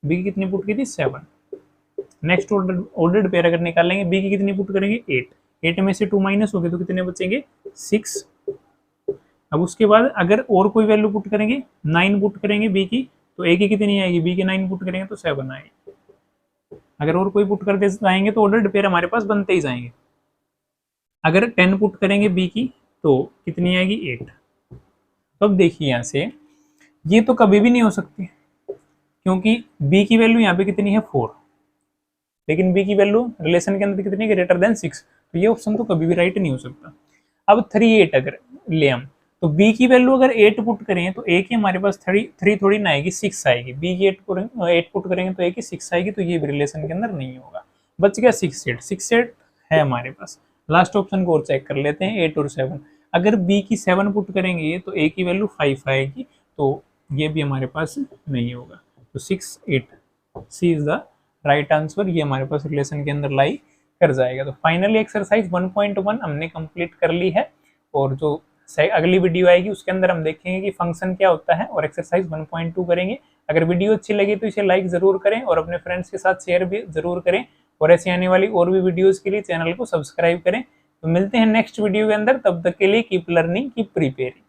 b की कितनी पुट की थी 7। नेक्स्ट ऑर्डर्ड पेयर अगर निकालेंगे b की कितनी पुट करेंगे 8, 8 में से 2 माइनस हो गए तो कितने बचेंगे 6। अब उसके बाद अगर और कोई वैल्यू पुट करेंगे 9 पुट करेंगे b की, तो a की कितनी आएगी, b की 9 पुट करेंगे तो 7 आएगी। अगर और कोई पुट करते जाएंगे तो ऑर्डर्ड पेयर हमारे पास बनते ही जाएंगे। अगर 10 पुट करेंगे b की तो कितनी आएगी 8। तो अब देखिए यहाँ से ये तो कभी भी नहीं हो सकती, क्योंकि b की वैल्यू यहाँ पे कितनी है 4, लेकिन b की वैल्यू रिलेशन के अंदर कितनी ग्रेटर देन 6, तो ये ऑप्शन तो कभी भी राइट नहीं हो सकता। अब 3 8 अगर ले हम, तो b की वैल्यू अगर 8 पुट करें तो a की हमारे पास 3 थोड़ी ना आएगी, 6 आएगी। b की 8 पुट करेंगे तो a की 6 आएगी, तो ये भी रिलेशन के अंदर नहीं होगा। बच गया 6 8, 6 8 है हमारे पास। लास्ट ऑप्शन को और चेक कर लेते हैं, 8 और 7। अगर b की 7 पुट करेंगे तो a की वैल्यू 5 आएगी, तो ये भी हमारे पास नहीं होगा। तो 6 8 सी इज द राइट आंसर, ये हमारे पास रिलेशन के अंदर लाई कर जाएगा। तो फाइनली एक्सरसाइज 1.1 हमने कंप्लीट कर ली है, और जो अगली वीडियो आएगी उसके अंदर हम देखेंगे कि फंक्शन क्या होता है और एक्सरसाइज 1.2 करेंगे। अगर वीडियो अच्छी लगी तो इसे लाइक जरूर करें और अपने फ्रेंड्स के साथ शेयर भी जरूर करें, और ऐसी आने वाली और भी वीडियोस के लिए चैनल को सब्सक्राइब करें। तो मिलते हैं नेक्स्ट वीडियो के अंदर, तब तक के लिए कीप लर्निंग कीप प्रिपेयरिंग।